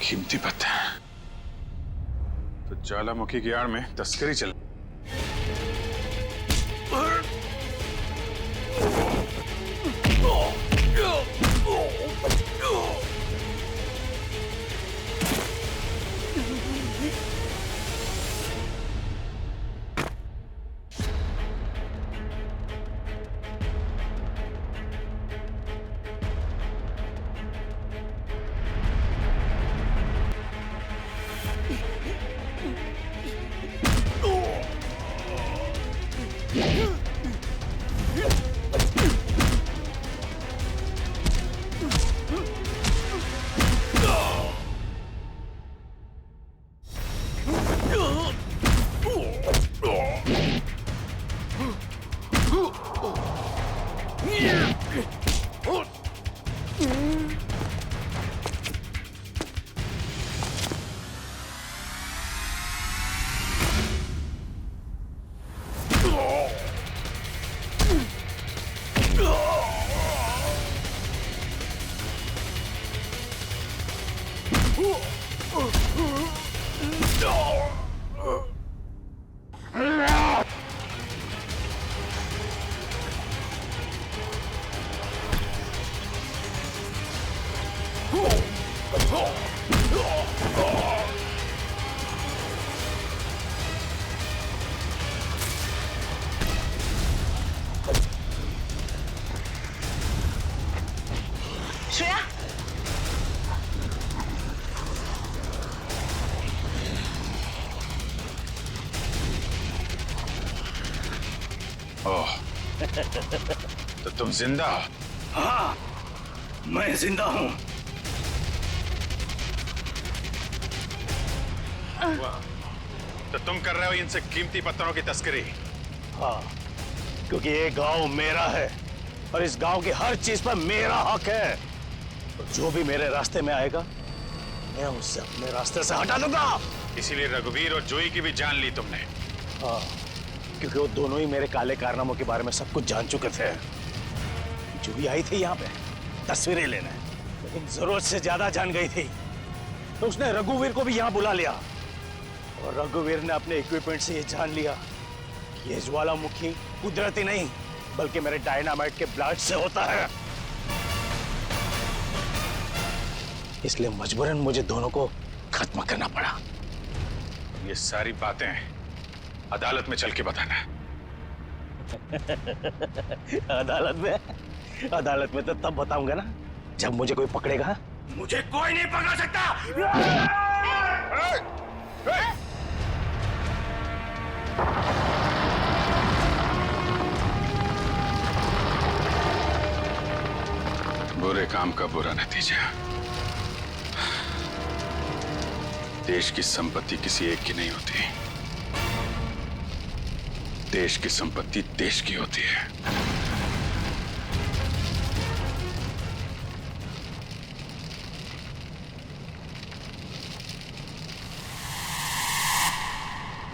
कीमती पत्थर तो ज्वालामुखी की आड़ में तस्करी चल। श्रेया, ओह, तो तुम जिंदा हो? हाँ, मैं जिंदा हूं। तो तुम कर रहे हो इनसे कीमती पत्थरों की तस्करी? हाँ, क्योंकि ये गांव मेरा है और इस गांव की हर चीज पर मेरा हक है। तो जो भी मेरे रास्ते में आएगा मैं उससे अपने रास्ते से हटा दूंगा। इसीलिए रघुवीर और जोई की भी जान ली तुमने? हाँ, क्योंकि वो दोनों ही मेरे काले कारनामों के बारे में सब कुछ जान चुके थे। जोई आई थी यहाँ पे तस्वीरें लेने, लेकिन जरूरत से ज्यादा जान गई थी, तो उसने रघुवीर को भी यहाँ बुला लिया और रघुवीर ने अपने इक्विपमेंट से ये जान लिया कि ये ज्वालामुखी कुदरती नहीं बल्कि मेरे डायनामाइट के ब्लास्ट से होता है। इसलिए मजबूरन मुझे दोनों को खत्म करना पड़ा। ये सारी बातें अदालत में चल के बताना। अदालत में तो तब बताऊंगा ना जब मुझे कोई पकड़ेगा। मुझे कोई नहीं पकड़ सकता। बुरे काम का बुरा नतीजा। देश की संपत्ति किसी एक की नहीं होती, देश की संपत्ति देश की होती है।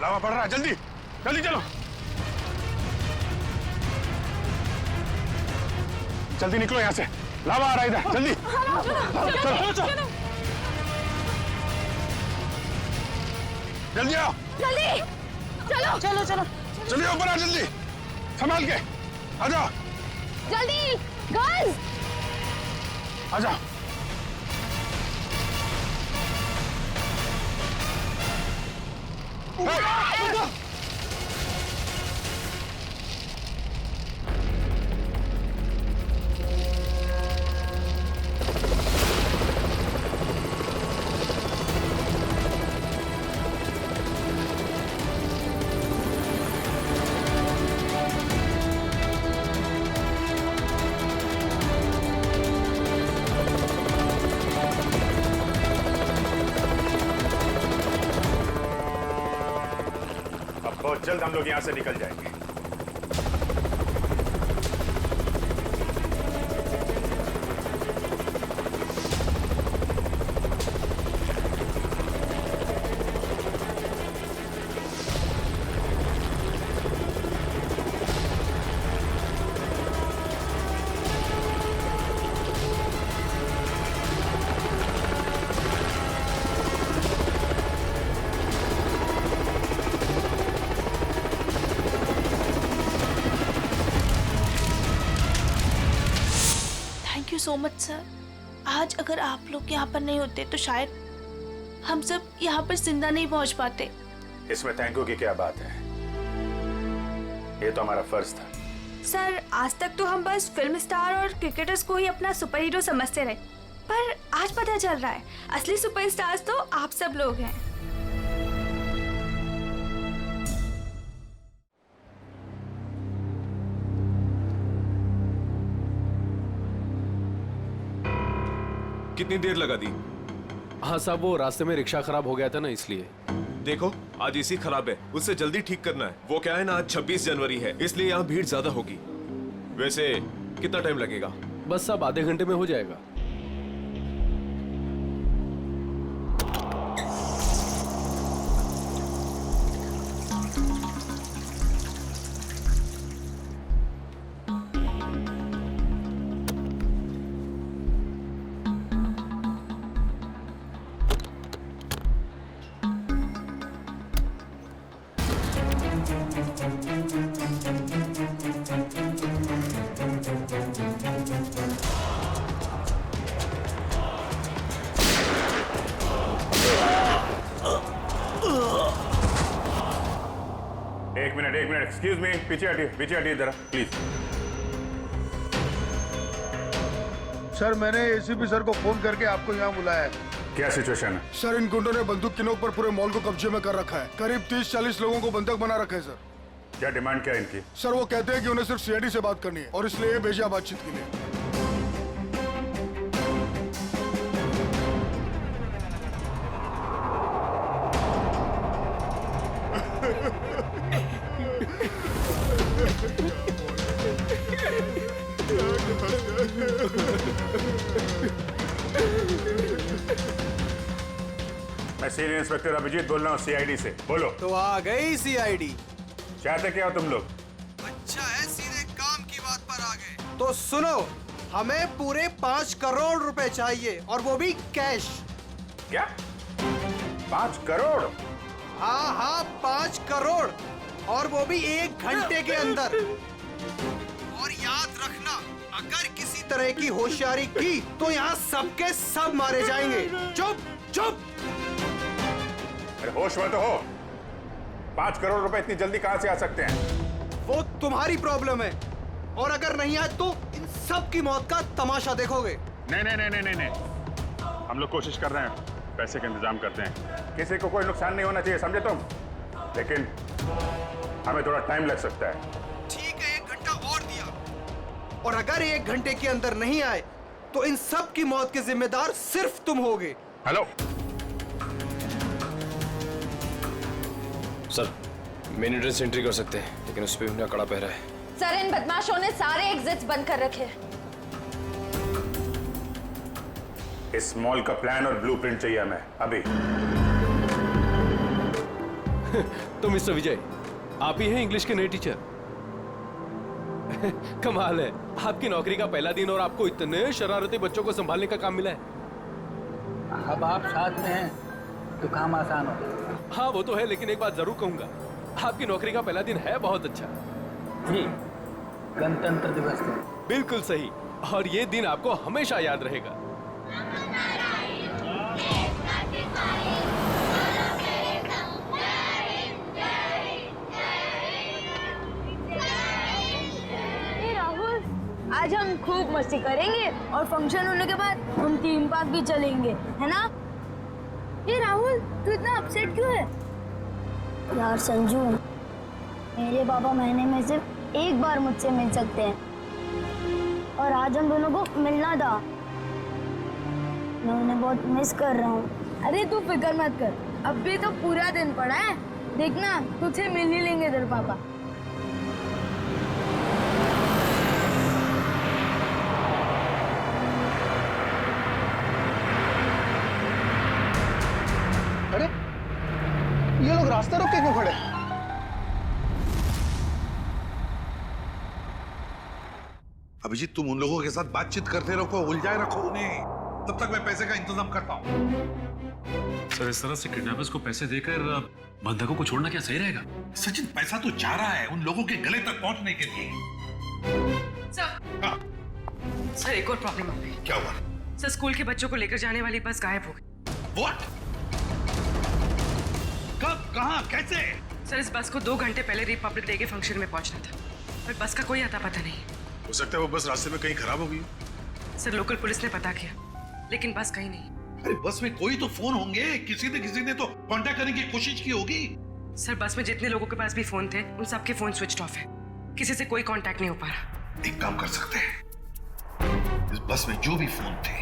लावा पड़ रहा है, जल्दी जल्दी चलो, जल्दी निकलो यहाँ से, लावा आ रहा है इधर, जल्दी चलो चलो जल्दी आओ, जल्दी चलो चलो चलो जल्दी ऊपर आ, जल्दी संभाल के आ जाओ, जल्दी गर्ल्स आ जाओ। बहुत जल्द हम लोग यहां से निकल जाएंगे। Thank you so much sir. आज अगर आप लोग यहाँ पर नहीं होते तो शायद हम सब यहाँ पर जिंदा नहीं पहुँच पाते। इसमें थैंक यू की क्या बात है, ये तो हमारा फर्ज था। सर आज तक तो हम बस फिल्म स्टार और क्रिकेटर्स को ही अपना सुपर हीरो समझते रहे, पर आज पता चल रहा है असली सुपरस्टार्स तो आप सब लोग हैं। कितनी देर लगा दी? हाँ साहब, वो रास्ते में रिक्शा खराब हो गया था ना, इसलिए। देखो आज इसी खराब है, उससे जल्दी ठीक करना है। वो क्या है ना, आज 26 जनवरी है, इसलिए यहाँ भीड़ ज्यादा होगी। वैसे कितना टाइम लगेगा? बस साहब आधे घंटे में हो जाएगा। एक मिनट एक्सक्यूज मी, पीछे हटिए जरा प्लीज। सर मैंने एसीपी सर को फोन करके आपको यहाँ बुलाया है। क्या सिचुएशन है? सर इन गुंडों ने बंदूक की नोक पर पूरे मॉल को कब्जे में कर रखा है। करीब 30-40 लोगों को बंधक बना रखा है सर। क्या डिमांड क्या है इनकी? सर वो कहते हैं कि उन्हें सिर्फ सीआईडी से बात करनी है और इसलिए भेजा बातचीत के लिए। मैं सीनियर इंस्पेक्टर अभिजीत बोल रहा हूँ सीआईडी से। बोलो। तो आ गई सीआईडी। चाहते क्या हो तुम लोग? अच्छा है, सीधे काम की बात पर आ गए। तो सुनो, हमें पूरे 5 करोड़ रुपए चाहिए और वो भी कैश। क्या? 5 करोड़? हाँ 5 करोड़ और वो भी 1 घंटे के अंदर। और याद रखना, अगर किसी तरह की होशियारी की तो यहाँ सबके सब मारे जाएंगे। चुप। अरे होश में तो हो। 5 करोड़ रुपए इतनी जल्दी कहां से आ सकते हैं? वो तुम्हारी प्रॉब्लम है, और अगर नहीं आए तो इन सब की मौत का तमाशा देखोगे। नहीं, हम लोग कोशिश कर रहे हैं, पैसे का इंतजाम करते हैं। किसी को कोई नुकसान नहीं होना चाहिए, समझे तुम? लेकिन हमें थोड़ा टाइम लग सकता है। ठीक है, 1 घंटा और दिया, और अगर 1 घंटे के अंदर नहीं आए तो इन सब की मौत के जिम्मेदार सिर्फ तुम होगे। Hello sir, main address entry कर सकते हैं। लेकिन उस पर भी कड़ा पहरा है। सर, इन बदमाशों ने सारे एग्जिट्स बंद कर रखे हैं। इस मॉल का प्लान और ब्लूप्रिंट चाहिए हमें अभी। तो मिस्टर विजय, आप ही हैं इंग्लिश के नए टीचर? कमाल है, आपकी नौकरी का पहला दिन और आपको इतने शरारती बच्चों को संभालने का काम मिला है। अब आप साथ में हैं तो काम आसान हो। हाँ वो तो है, लेकिन एक बात जरूर कहूंगा, आपकी नौकरी का पहला दिन है बहुत अच्छा। जी, गणतंत्र दिवस है। बिल्कुल सही, और ये दिन आपको हमेशा याद रहेगा। आज हम खूब मस्ती करेंगे और फंक्शन होने के बाद हम थीम पार्क भी चलेंगे, है ना? ये राहुल, तू इतना अपसेट क्यों है? यार संजू, मेरे पापा महीने में सिर्फ एक बार मुझसे मिल सकते हैं और आज हम दोनों को मिलना था। मैं उन्हें बहुत मिस कर रहा हूँ। अरे तू फिक्र मत कर, अब भी तो पूरा दिन पड़ा है, देखना तुझसे मिल ही लेंगे तेरे पापा। अरे ये लोग रास्ता रोक के क्यों खड़े? अभिजीत, तुम उन लोगों के साथ बातचीत करते रखो, उलझाए रखो उन्हें, तब तक मैं पैसे का इंतजाम करता हूँ। सर, इस तरह से किडनैपर्स को पैसे देकर बंधकों को छोड़ना क्या सही रहेगा? सचिन, पैसा तो जा रहा है उन लोगों के गले तक पहुंचने के लिए। सर, एक और प्रॉब्लम हो गई। क्या हुआ? सर, स्कूल के बच्चों को लेकर जाने वाली बस गायब हो गई। What? कब, कहां, कैसे? सर, इस बस को 2 घंटे पहले रिपब्लिक डे के फंक्शन में पहुंचना था, पर बस का कोई अता पता नहीं। हो सकता है वो बस रास्ते में कहीं खराब हो गई। सर, लोकल पुलिस ने पता किया, लेकिन बस कहीं नहीं। अरे बस में कोई तो फोन होंगे, किसी ने तो कांटेक्ट करने की कोशिश की होगी। सर, बस में जितने लोगों के पास भी फोन थे, उन सबके फोन स्विच ऑफ है, किसी से कोई कांटेक्ट नहीं हो पा रहा। एक काम कर सकते हैं, इस बस में जो भी फोन थे,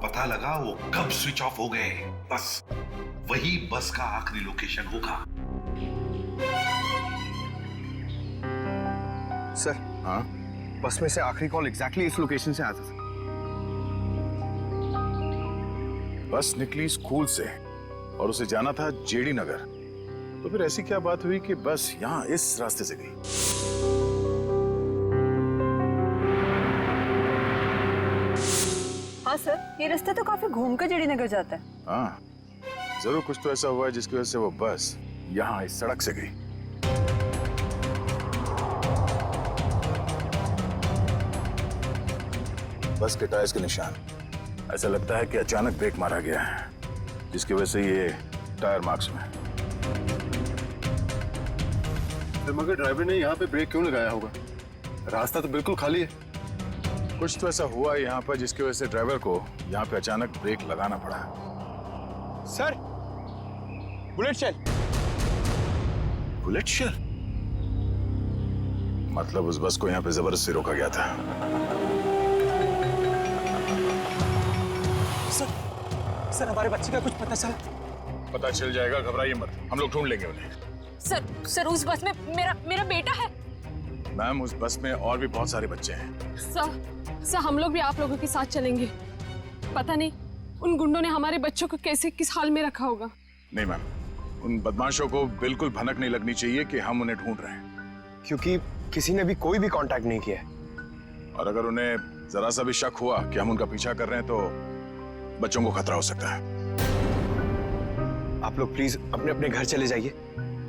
पता लगा वो कब स्विच ऑफ हो गए, बस वही बस का आखिरी लोकेशन होगा। सर, हाँ, बस में से आखिरी कॉल एग्जैक्टली इस लोकेशन से आता था। बस निकली स्कूल से और उसे जाना था जेडी नगर, तो फिर ऐसी क्या बात हुई कि बस यहाँ इस रास्ते से गई? हाँ सर, ये रास्ता तो काफी घूम कर जेडी नगर जाता है। हाँ, जरूर कुछ तो ऐसा हुआ है जिसकी वजह से वो बस यहाँ इस सड़क से गई। बस के टायर्स के निशान, ऐसा लगता है कि अचानक ब्रेक मारा गया है, जिसकी वजह से ये टायर मार्क्स में। मगर ड्राइवर ने यहाँ पे ब्रेक क्यों लगाया होगा? रास्ता तो बिल्कुल खाली है। कुछ तो ऐसा हुआ यहाँ पर जिसकी वजह से ड्राइवर को यहाँ पे अचानक ब्रेक लगाना पड़ा। Sir, bullet shell. Bullet shell? मतलब उस बस को यहाँ पे जबरदस्ती रोका गया था। सर, हमारे बच्चे का कुछ पता चला? पता चल जाएगा, घबराइए मत, हम लोग ढूंढ लेंगे उन्हें। सर, उस बस में मेरा बेटा है। मैम, उस बस में और भी बहुत सारे बच्चे हैं। सर, हम लोग भी आप लोगों के साथ चलेंगे। पता नहीं उन गुंडों ने हमारे बच्चों को कैसे किस हाल में रखा होगा। नहीं मैम, उन बदमाशों को बिल्कुल भनक नहीं लगनी चाहिए कि हम उन्हें ढूंढ रहे हैं, क्योंकि किसी ने भी कोई भी कांटेक्ट नहीं किया है। और अगर उन्हें जरा सा भी शक हुआ कि हम उनका पीछा कर रहे हैं तो बच्चों को खतरा हो सकता है। आप लोग प्लीज अपने अपने घर चले जाइए।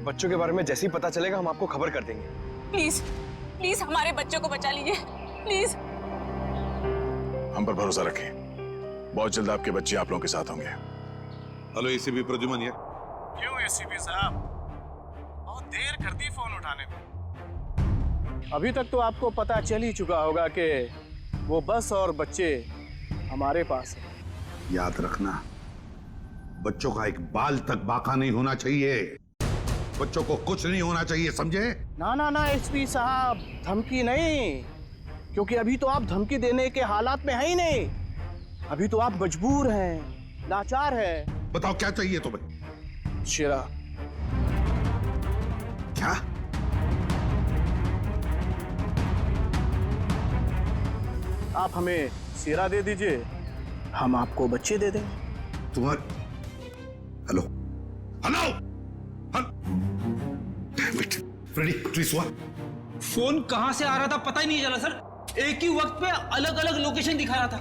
बच्चों के बारे में जैसे ही पता चलेगा हम आपको खबर कर देंगे। प्लीज हमारे बच्चों को बचा लीजिए, प्लीज। हम पर भरोसा रखें, बहुत जल्द आपके बच्चे आप लोगों के साथ होंगे। हेलो एसीपी प्रद्युमन ये। क्यों एसीपी साहब, बहुत देर कर दी फोन उठाने में। अभी तक तो आपको पता चल ही चुका होगा कि वो बस और बच्चे हमारे पास है। याद रखना, बच्चों का एक बाल तक बाका नहीं होना चाहिए, बच्चों को कुछ नहीं होना चाहिए, समझे? ना एसपी साहब, धमकी नहीं, क्योंकि अभी तो आप धमकी देने के हालात में है ही नहीं। अभी तो आप मजबूर हैं, लाचार हैं। बताओ क्या चाहिए तुम्हें? शेरा। क्या? आप हमें शेरा दे दीजिए, हम आपको बच्चे दे देंगे। तुम्हारे hello hello Freddy please one. Phone कहां से आ रहा था पता ही नहीं चला सर। एक ही वक्त पे अलग अलग लोकेशन दिखा रहा था।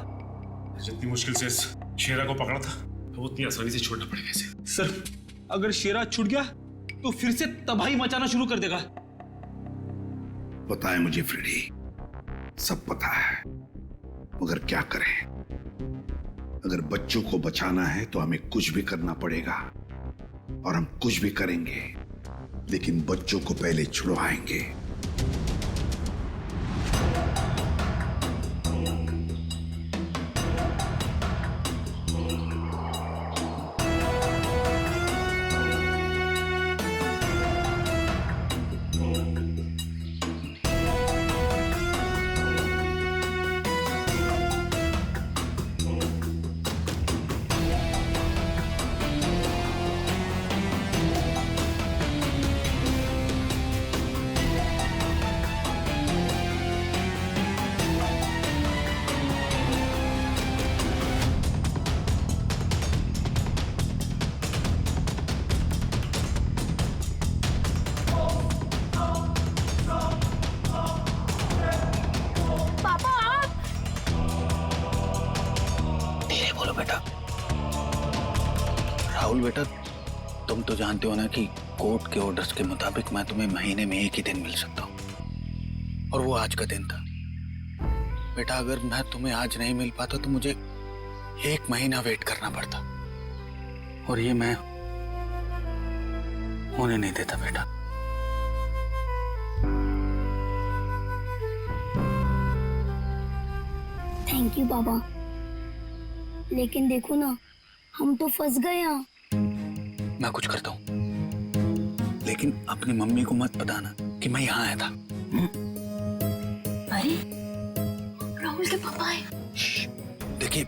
जितनी मुश्किल से इस शेरा को पकड़ा था वो उतनी आसानी से छोड़ना पड़ेगा इसे। सर अगर शेरा छूट गया तो फिर से तबाही मचाना शुरू कर देगा। पता है मुझे फ्रेडी, सब पता है, मगर क्या करें? अगर बच्चों को बचाना है तो हमें कुछ भी करना पड़ेगा और हम कुछ भी करेंगे, लेकिन बच्चों को पहले छुड़वाएंगे। राहुल बेटा, तुम तो जानते हो ना कि कोर्ट के ऑर्डर्स के मुताबिक मैं तुम्हें महीने में एक ही दिन मिल सकता हूँ, और वो आज का दिन था। बेटा अगर मैं तुम्हें आज नहीं मिल पाता तो मुझे 1 महीना वेट करना पड़ता, और ये मैं होने नहीं देता बेटा। थैंक यू बाबा, लेकिन देखो ना हम तो फंस गए यहाँ। मैं कुछ करता हूँ, लेकिन अपनी मम्मी को मत बताना कि मैं यहाँ आया था। अरे राहुल के पापा आए। देखिए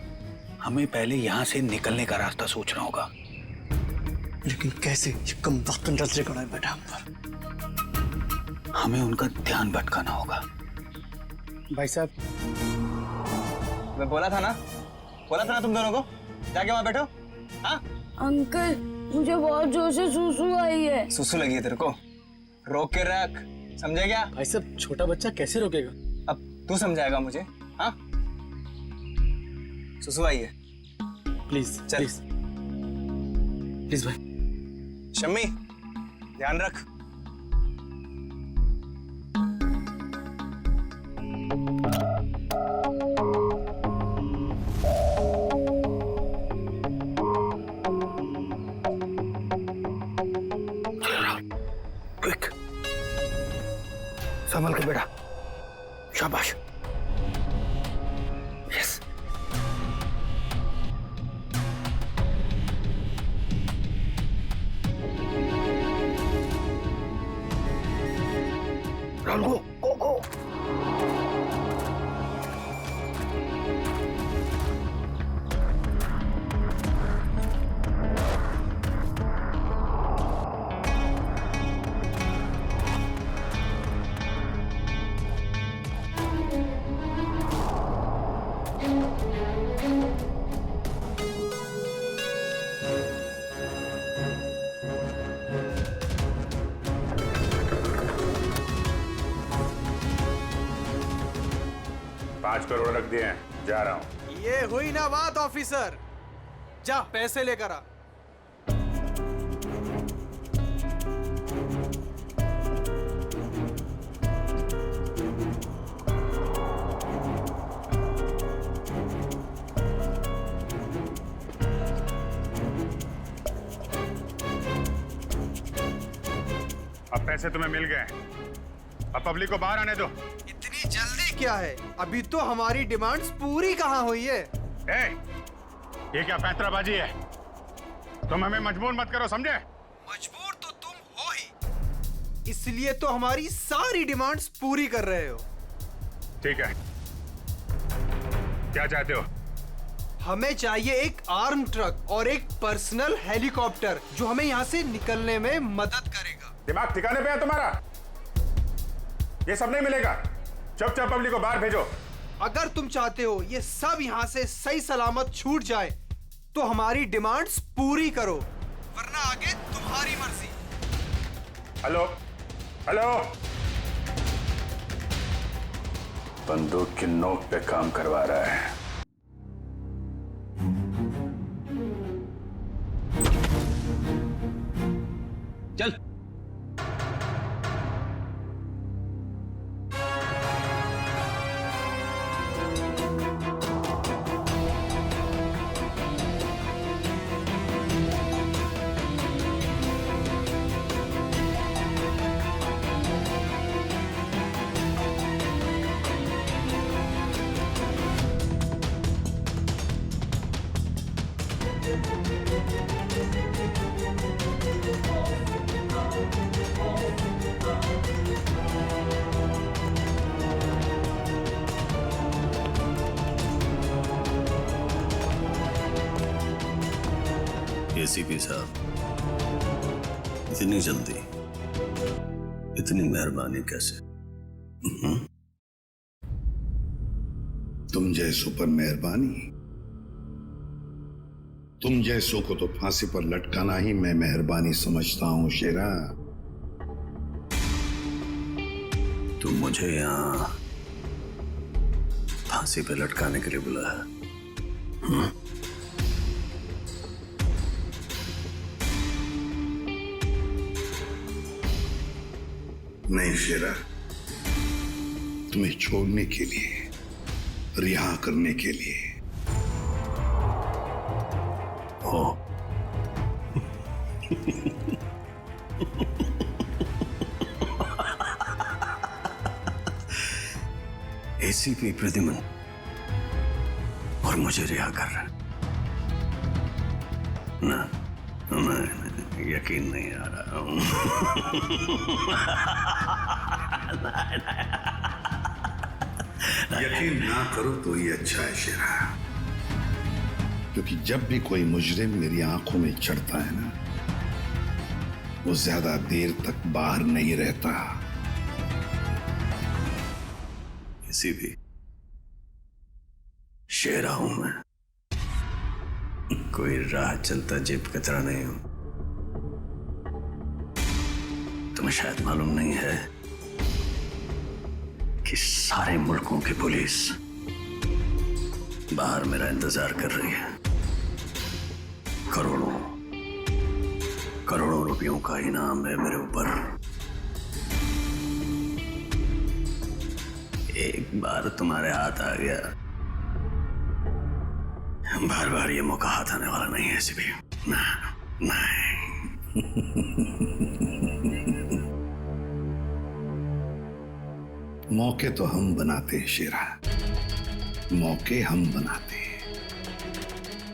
हमें पहले यहाँ से निकलने का रास्ता सोचना होगा। लेकिन कैसे? ये कम वक्त नजर कड़ा है बेटा हम पर। हमें उनका ध्यान भटकाना होगा। भाई साहब, मैं बोला था ना तुम दोनों को, जाके वहां बैठो। हाँ अंकल, मुझे बहुत जोर से सुसु आई है। सुसु लगी है तेरे को? रोक के रख, समझे क्या? भाई साहब, छोटा बच्चा कैसे रोकेगा? अब तू समझाएगा मुझे? हाँ, सुसु आई है। प्लीज चल, प्लीज भाई। शम्मी, ध्यान रख। संभल के बेटा, शाबाश। यस। राहुल गो। $5 करोड़ रख दिए हैं, जा रहा हूं। ये हुई ना बात ऑफिसर, जा पैसे लेकर आ। अब पैसे तुम्हें मिल गए, अब पब्लिक को बाहर आने दो। इतनी जल्दी क्या है? अभी तो हमारी डिमांड्स पूरी कहाँ हुई है? ये क्या पैंतराबाजी है? तुम हमें मजबूर मत करो, समझे? मजबूर तो तुम हो ही, इसलिए तो हमारी सारी डिमांड्स पूरी कर रहे हो। ठीक है, क्या चाहते हो? हमें चाहिए एक आर्म ट्रक और एक पर्सनल हेलीकॉप्टर जो हमें यहाँ से निकलने में मदद करेगा। दिमाग ठिकाने पे है तुम्हारा? ये सब नहीं मिलेगा। चुपचाप पब्लिक को बाहर भेजो। अगर तुम चाहते हो ये सब यहाँ से सही सलामत छूट जाए तो हमारी डिमांड्स पूरी करो, वरना आगे तुम्हारी मर्जी। हेलो हेलो, बंदूक की नोक पे काम करवा रहा है। चल। एसीपी साहब, इतनी जल्दी, इतनी मेहरबानी कैसे? तुम जैसों पर मेहरबानी? तुम जैसों को तो फांसी पर लटकाना ही मैं मेहरबानी समझता हूं शेरा। तुम मुझे यहाँ फांसी पे लटकाने के लिए बुलाया? नहीं शेरा, तुम्हें छोड़ने के लिए, रिहा करने के लिए। हो एसीपी प्रद्युमन और मुझे रिहा कर रहा है ना? मैं यकीन नहीं आ रहा हूं। यकीन ना करो तो ही अच्छा है शेरा, क्योंकि जब भी कोई मुजरिम मेरी आंखों में चढ़ता है ना, वो ज्यादा देर तक बाहर नहीं रहता। इसी भी शेरा हूं मैं, कोई राह चलता जेब कतरा नहीं हूं। तुम्हें शायद मालूम नहीं है कि सारे मुल्कों की पुलिस बाहर मेरा इंतजार कर रही है। करोड़ों करोड़ों रुपयों का इनाम है मेरे ऊपर। एक बार तुम्हारे हाथ आ गया, बार बार ये मौका हाथ आने वाला नहीं है ऐसे भी। नहीं। मौके तो हम बनाते हैं शेरा, मौके हम बनाते हैं।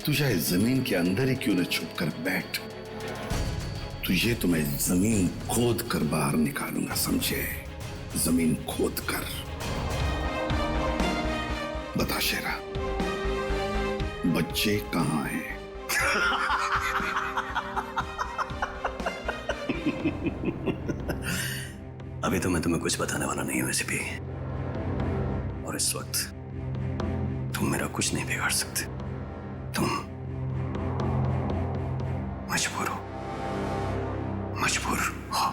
तू चाहे जमीन के अंदर ही क्यों न छुप कर बैठ, तुझे तो मैं जमीन खोद कर बाहर निकालूंगा, समझे? जमीन खोद कर। बता शेरा, बच्चे कहां हैं? अभी तो मैं तुम्हें कुछ बताने वाला नहीं हूं वैसे भी, और इस वक्त तुम मेरा कुछ नहीं बिगाड़ सकते। तुम मजबूर हो, मजबूर हो।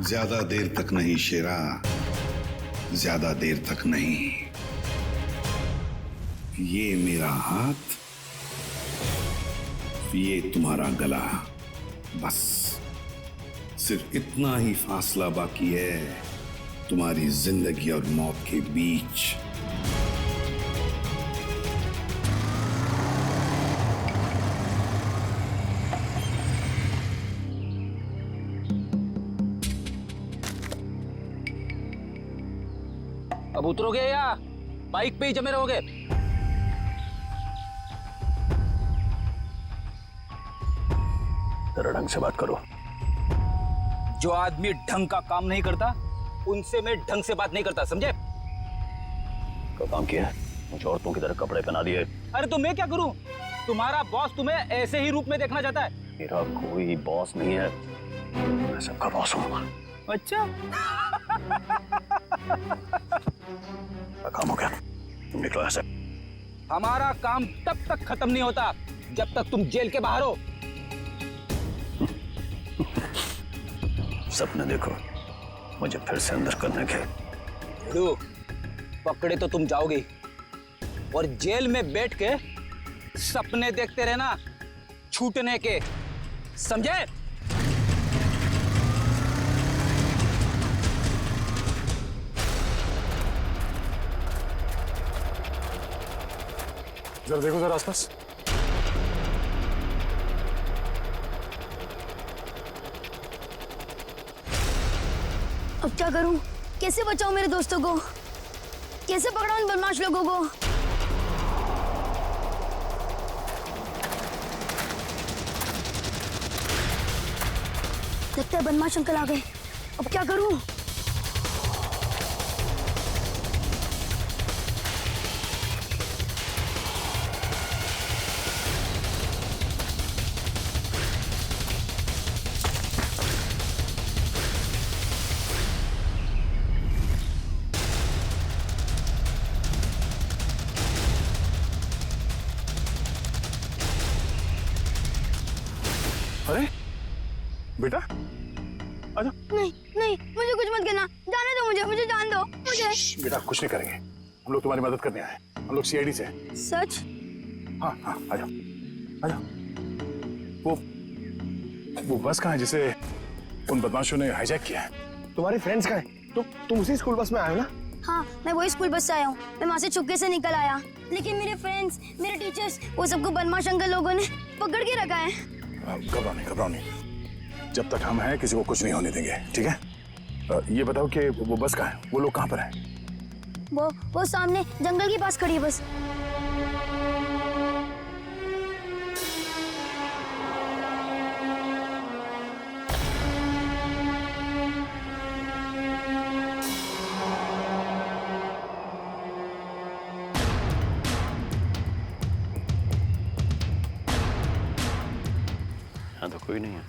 ज्यादा देर तक नहीं शेरा, ज्यादा देर तक नहीं। ये मेरा हाथ, ये तुम्हारा गला, बस सिर्फ इतना ही फासला बाकी है तुम्हारी जिंदगी और मौत के बीच। अब उतरोगे या बाइक पे ही जमे रहोगे? जरा ढंग से बात करो। जो आदमी ढंग का काम नहीं करता उनसे मैं ढंग से बात नहीं करता, समझे? क्या काम किया? मुझे औरतों की तरह कपड़े पहना दिए। अरे तो मैं क्या करूं? तुम्हारा बॉस तुम्हें ऐसे ही रूप में देखना चाहता है। मेरा कोई बॉस नहीं है, मैं सबका बॉस हूं। अच्छा काम हो गया, तुम निकलो ऐसे। हमारा काम तब तक खत्म नहीं होता जब तक तुम जेल के बाहर हो। सपने देखो मुझे फिर से अंदर करने के। पकड़े तो तुम जाओगे और जेल में बैठ के सपने देखते रहना छूटने के, समझे? जरा देखो जरा आसपास। अब क्या करूं? कैसे बचाऊं मेरे दोस्तों को? कैसे पकड़ाऊं इन बदमाश लोगों को? लगता है बदमाश अंकल आ गए। अब क्या करूं? अरे बेटा आजा। नहीं नहीं, मुझे कुछ मत करना, जाने दो मुझे, मुझे जान दो मुझे। बेटा कुछ नहीं करेंगे, हम लोग तुम्हारी मदद करने आए, हम लोग सीआईडी से। सच? हाँ हाँ आजा आजा। वो बस कहाँ है जिसे उन बदमाशों ने हाईजैक किया है? तुम्हारे फ्रेंड्स कहाँ हैं? तुम उसी स्कूल बस में आए हो ना? हाँ, मैं वही स्कूल बस से आया हूँ। मैं वहाँ से छुपके से निकल आया, लेकिन मेरे फ्रेंड्स, मेरे टीचर्स, वो सबको बदमाश अंकल लोगों ने पकड़ के रखा है। घबराओ नहीं, जब तक हम हैं किसी को कुछ नहीं होने देंगे, ठीक है? ये बताओ कि वो बस कहाँ है, वो लोग कहाँ पर हैं? वो सामने जंगल के पास खड़ी है बस। यहाँ तो कोई नहीं है,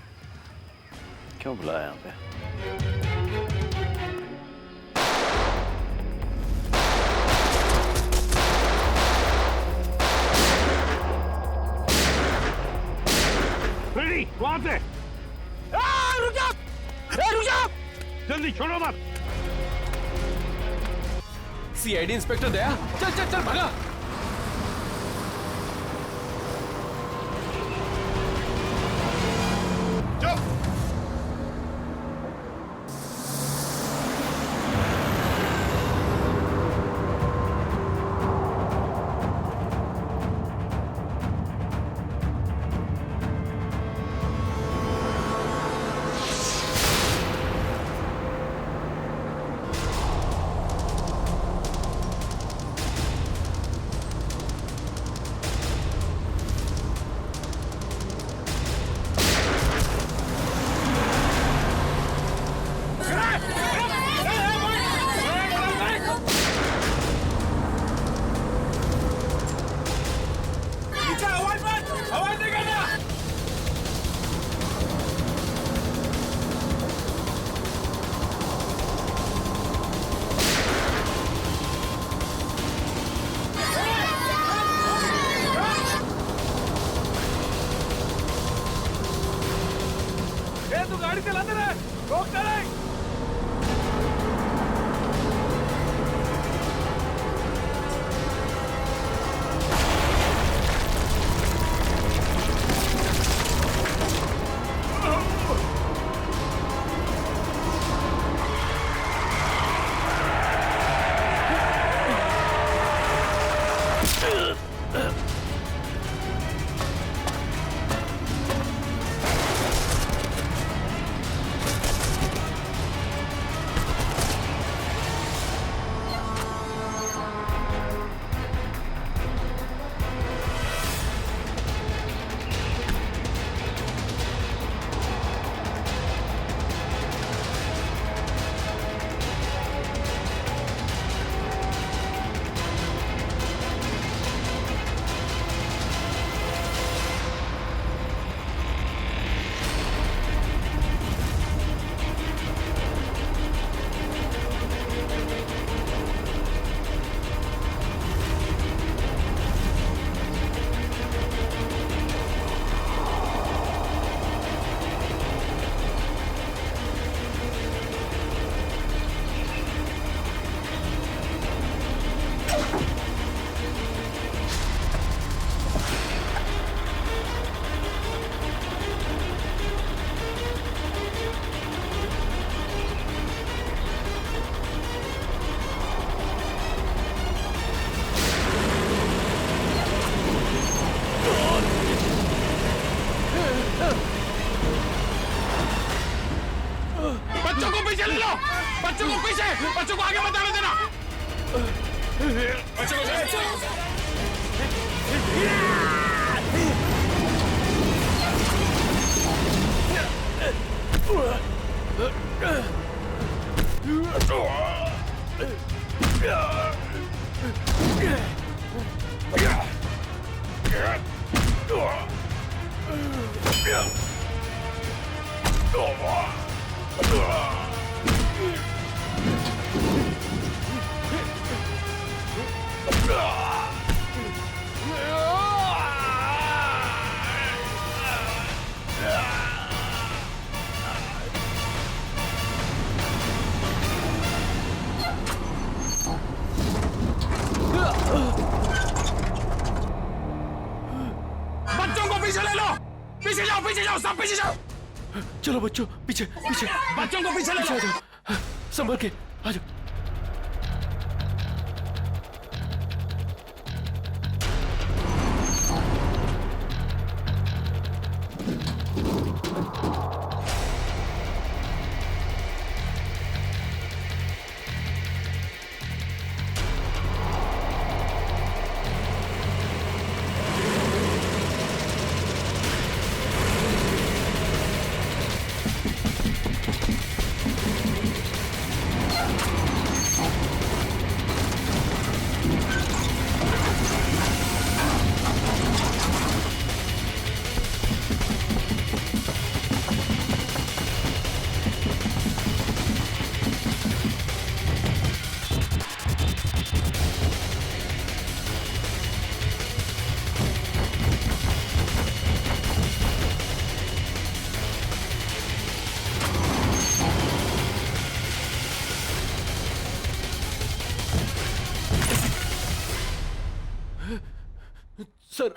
क्यों बुलाया यहाँ पे? रेडी, वहां से। रुक जाओ, रुक जाओ, जल्दी छोड़ो मत। सीआईडी इंस्पेक्टर दया, चल चल चल भागा। तू गाड़ी चलाते रहे, रोक नहीं। आगे मत आने देना। बच्चों को पीछे ले लो, पीछे जाओ, सब पीछे जाओ। चलो बच्चों, पीछे पीछे, बच्चों को पीछे ले लो। संभल के आ जाओ। सर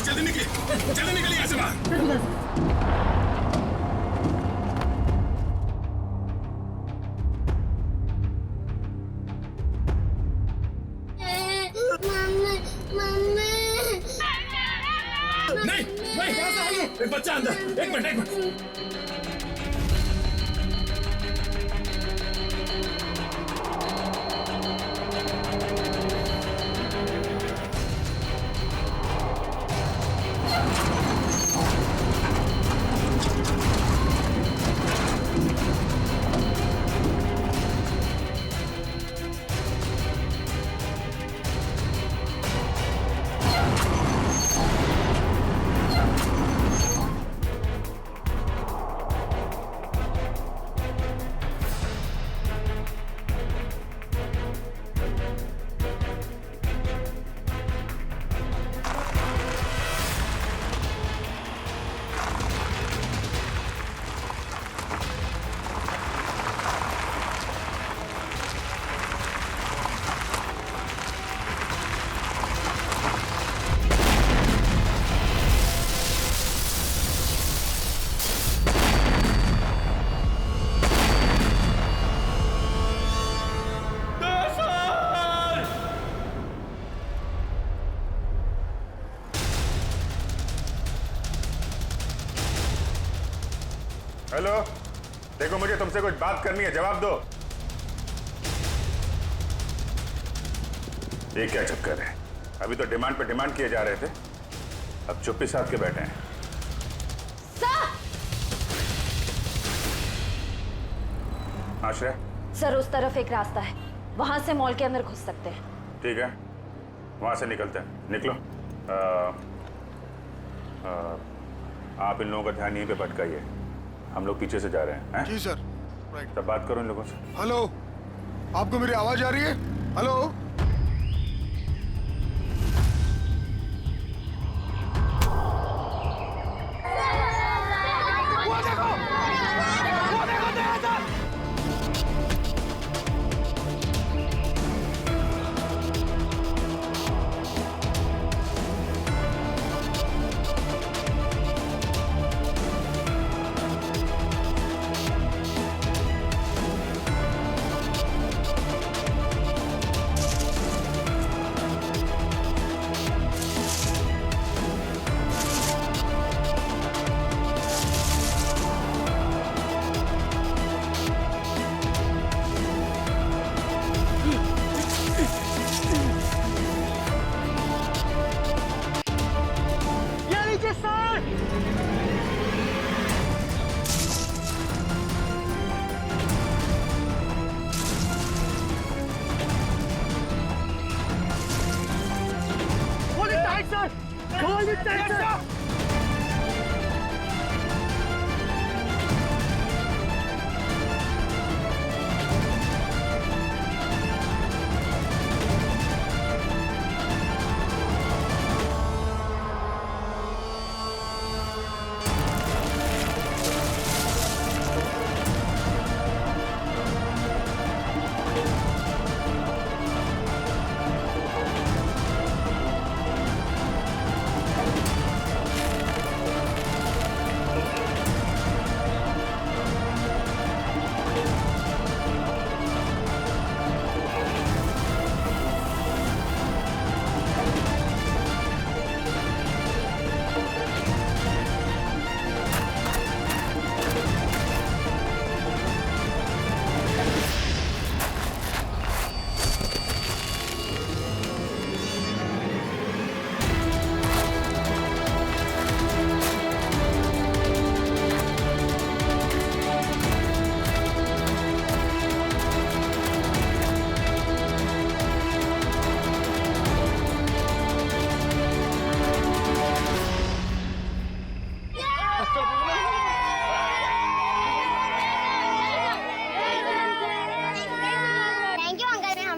जल्दी निकलिए यहाँ से बाहर। नहीं, एक बच्चा अंदर, एक मिनट। हेलो, देखो मुझे तुमसे कुछ बात करनी है, जवाब दो। ये क्या चक्कर है? अभी तो डिमांड पे डिमांड किए जा रहे थे, अब चुप्पी साध के बैठे हैं। आश्रय सर, उस तरफ एक रास्ता है, वहां से मॉल के अंदर घुस सकते हैं। ठीक है, वहां से निकलते हैं। निकलो। आप इन लोगों का ध्यान यहीं पे भटकाइए, हम लोग पीछे से जा रहे हैं। जी सर। राइट। तब बात करो इन लोगों से। हेलो, आपको मेरी आवाज आ रही है? हेलो।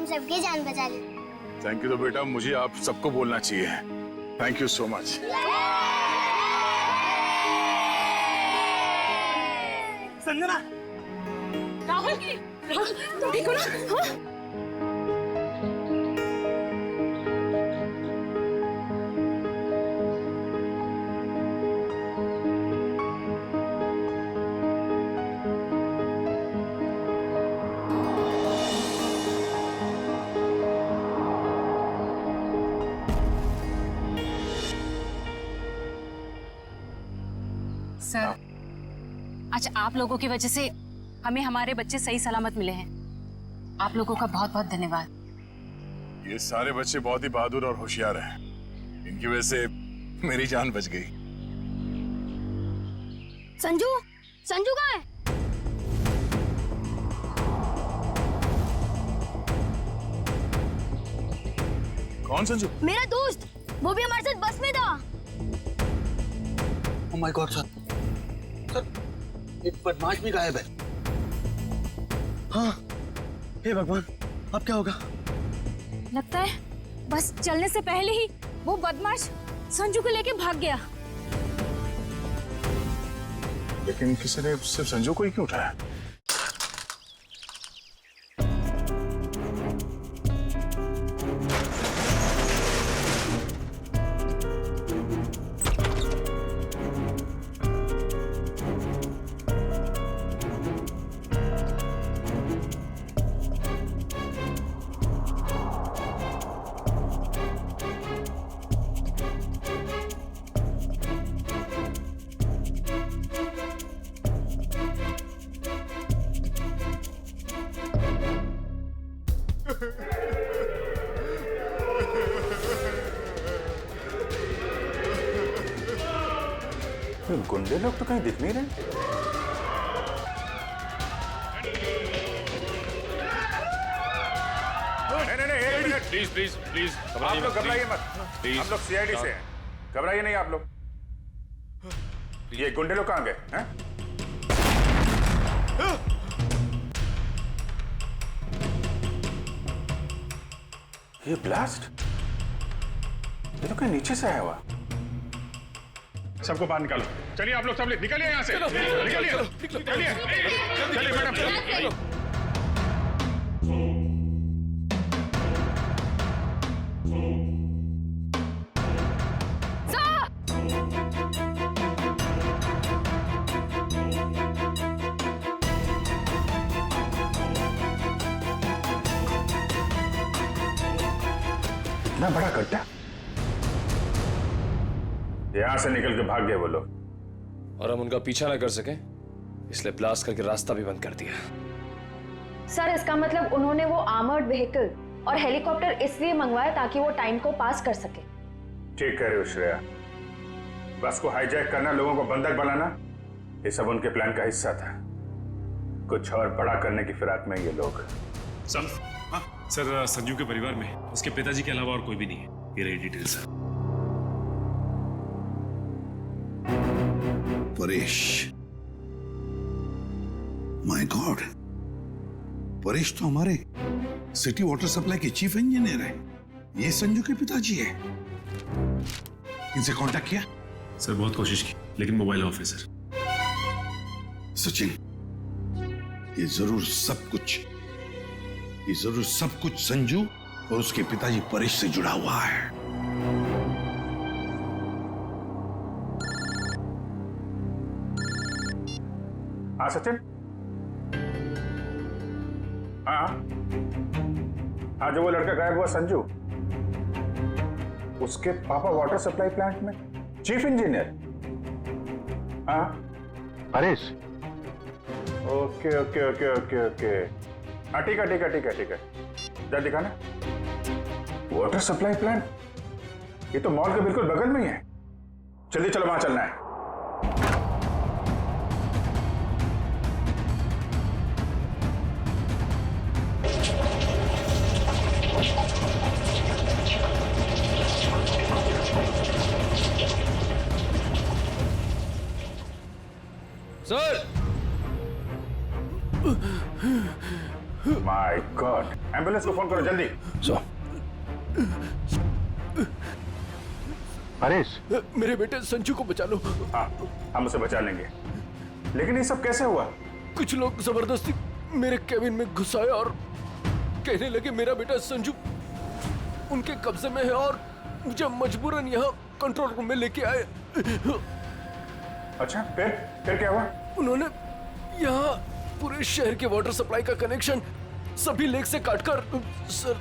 सबकी जान बचा ली। Thank you. तो बेटा मुझे आप सबको बोलना चाहिए, thank you so much. Sanjana, Rahul की तुम ठीक हो ना? हाँ? सर, आज आप लोगों की वजह से हमें हमारे बच्चे सही सलामत मिले हैं। आप लोगों का बहुत बहुत धन्यवाद। ये सारे बच्चे बहुत ही बहादुर और होशियार हैं। इनकी वजह से मेरी जान बच गई। संजू, संजू कहाँ है? कौन संजू? मेरा दोस्त, वो भी हमारे साथ बस में था। ओह माय गॉड सर, एक बदमाश भी गायब है। हाँ, हे भगवान, अब क्या होगा? लगता है बस चलने से पहले ही वो बदमाश संजू को लेके भाग गया। लेकिन किसी ने सिर्फ संजू को ही क्यों उठाया? गुंडे लोग तो कहीं दिख नहीं रहे। नहीं, प्लीज प्लीज प्लीज आप लोग घबराइए मत। हम लोग सीआईडी से हैं, घबराइए नहीं आप लोग। ये गुंडे लोग कहाँ गए हैं? ये ब्लास्ट? ये तो कहीं नीचे से आया हुआ। सबको बाहर निकालो। चलिए आप लोग सब निकलिए यहाँ से। निकलिए, चलिए, चलिए मैडम। इतना बड़ा गड्ढा? यहां से निकल के भाग गए वो लोग। और हम उनका पीछा ना कर सके इसलिए ब्लास्ट करके रास्ता भी बंद कर दिया। सर इसका मतलब उन्होंने वो आर्मर्ड व्हीकल और हेलीकॉप्टर इसलिए मंगवाया ताकि वो टाइम को पास कर सके। ठीक कह रहे हो श्रेया। बस को हाईजैक करना, लोगों को बंधक बनाना, ये सब उनके प्लान का हिस्सा था। कुछ और बड़ा करने की फिराक में ये लोग। सर संजू के परिवार में उसके पिताजी के अलावा और कोई भी नहीं है। ये रही details. Paresh, my God, Paresh तो हमारे सिटी वाटर सप्लाई के चीफ इंजीनियर है। ये संजू के पिताजी है। इनसे कांटेक्ट किया? सर बहुत कोशिश की लेकिन मोबाइल ऑफ है सर। सचिन, ये जरूर सब कुछ संजू और उसके पिताजी परेश से जुड़ा हुआ है। हाँ सचिन। हाँ जो वो लड़का गायब हुआ संजू, उसके पापा वाटर सप्लाई प्लांट में चीफ इंजीनियर। हाँ Paresh. Okay okay okay okay okay. हाँ ठीक है ठीक है ठीक है ठीक है। जा दिखाना। वाटर सप्लाई प्लांट, ये तो मॉल के बिल्कुल बगल में ही है। जल्दी चलो, वहां चलना है। सर! माय गॉड, एम्बुलेंस को फोन करो जल्दी। परेश, मेरे बेटे संजू को बचा लो। हाँ, हम उसे बचा लेंगे। लेकिन ये सब कैसे हुआ? कुछ लोग जबरदस्ती मेरे केबिन में घुसाए और कहने लगे मेरा बेटा संजू उनके कब्जे में है और मुझे मजबूरन यहाँ कंट्रोल रूम में लेके आए। अच्छा, फिर क्या हुआ? उन्होंने यहाँ पूरे शहर के वाटर सप्लाई का कनेक्शन सभी लेक से काटकर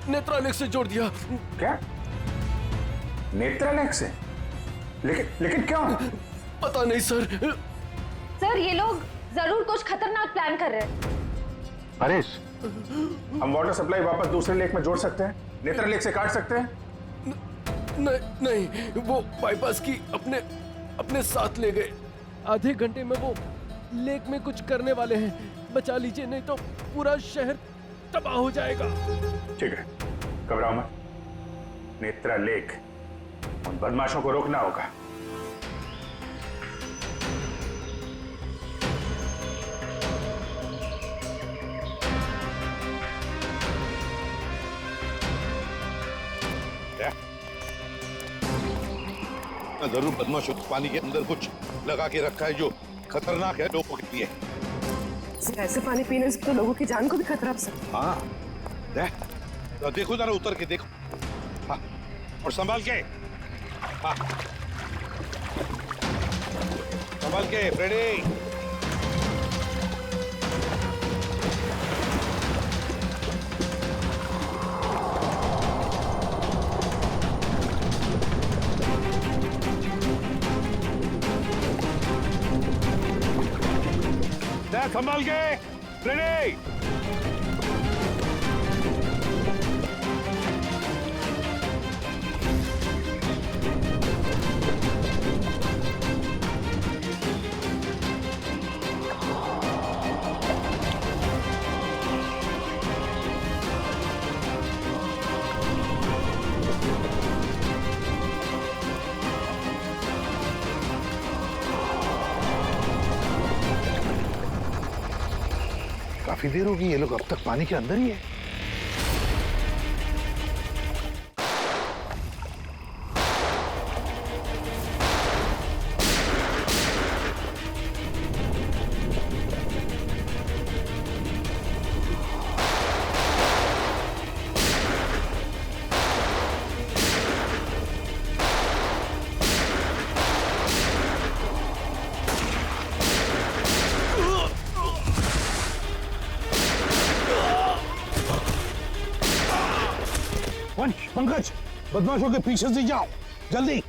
नेत्रा लेक से जोड़ दिया। क्या? नेत्रा लेक से? लेकिन क्यों? पता नहीं सर। सर ये लोग जरूर कुछ खतरनाक प्लान कर रहे हैं। परेश, हम वाटर सप्लाई वापस दूसरे लेक में जोड़ सकते हैं? नेत्रा लेक से काट सकते हैं? नहीं, वो बाईपास की अपने साथ ले गए। आधे घंटे में वो लेक में कुछ करने वाले हैं। बचा लीजिए नहीं तो पूरा शहर तबाह हो जाएगा। ठीक है, घबराओ मत। नेत्रा लेक, उन बदमाशों को रोकना होगा। जरूर बदमाशों पानी के अंदर कुछ लगा के रखा है जो खतरनाक है लोगों के लिए। ऐसे पानी पीने से तो लोगों की जान को भी खतरा हो सकता है। हाँ, तो देखो जरा, उतर के देखो। हाँ, और संभाल के। हाँ, संभाल के फ्रेडी। संभाल के फ्रेडी। काफी देर होगी, ये लोग अब तक पानी के अंदर ही है। बदमाशों के पीछे से जाओ, जल्दी।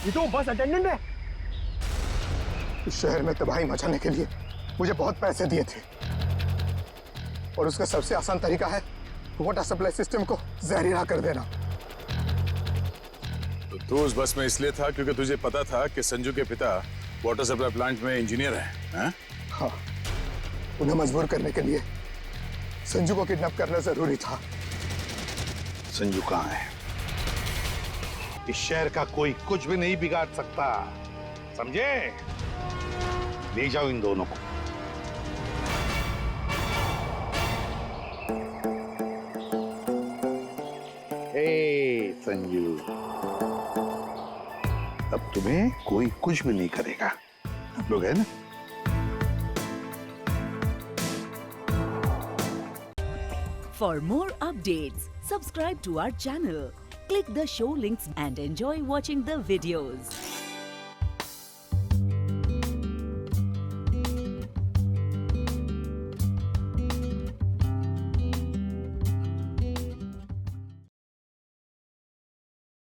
ये तो बस अटेंडेंट है। इस शहर में तबाही मचाने के लिए मुझे बहुत पैसे दिए थे और उसका सबसे आसान तरीका है वाटर सप्लाई सिस्टम को जहरीला कर देना। तो तू उस बस में इसलिए था क्योंकि तुझे पता था कि संजू के पिता वाटर सप्लाई प्लांट में इंजीनियर हैं? हाँ, उन्हें मजबूर करने के लिए संजू को किडनैप करना जरूरी था। संजू कहाँ है? इस शहर का कोई कुछ भी नहीं बिगाड़ सकता, समझे? ले जाओ इन दोनों को। ए संजू, अब तुम्हें कोई कुछ भी नहीं करेगा, हम लोग है ना? For more updates, subscribe to our channel, click the show links and enjoy watching the videos.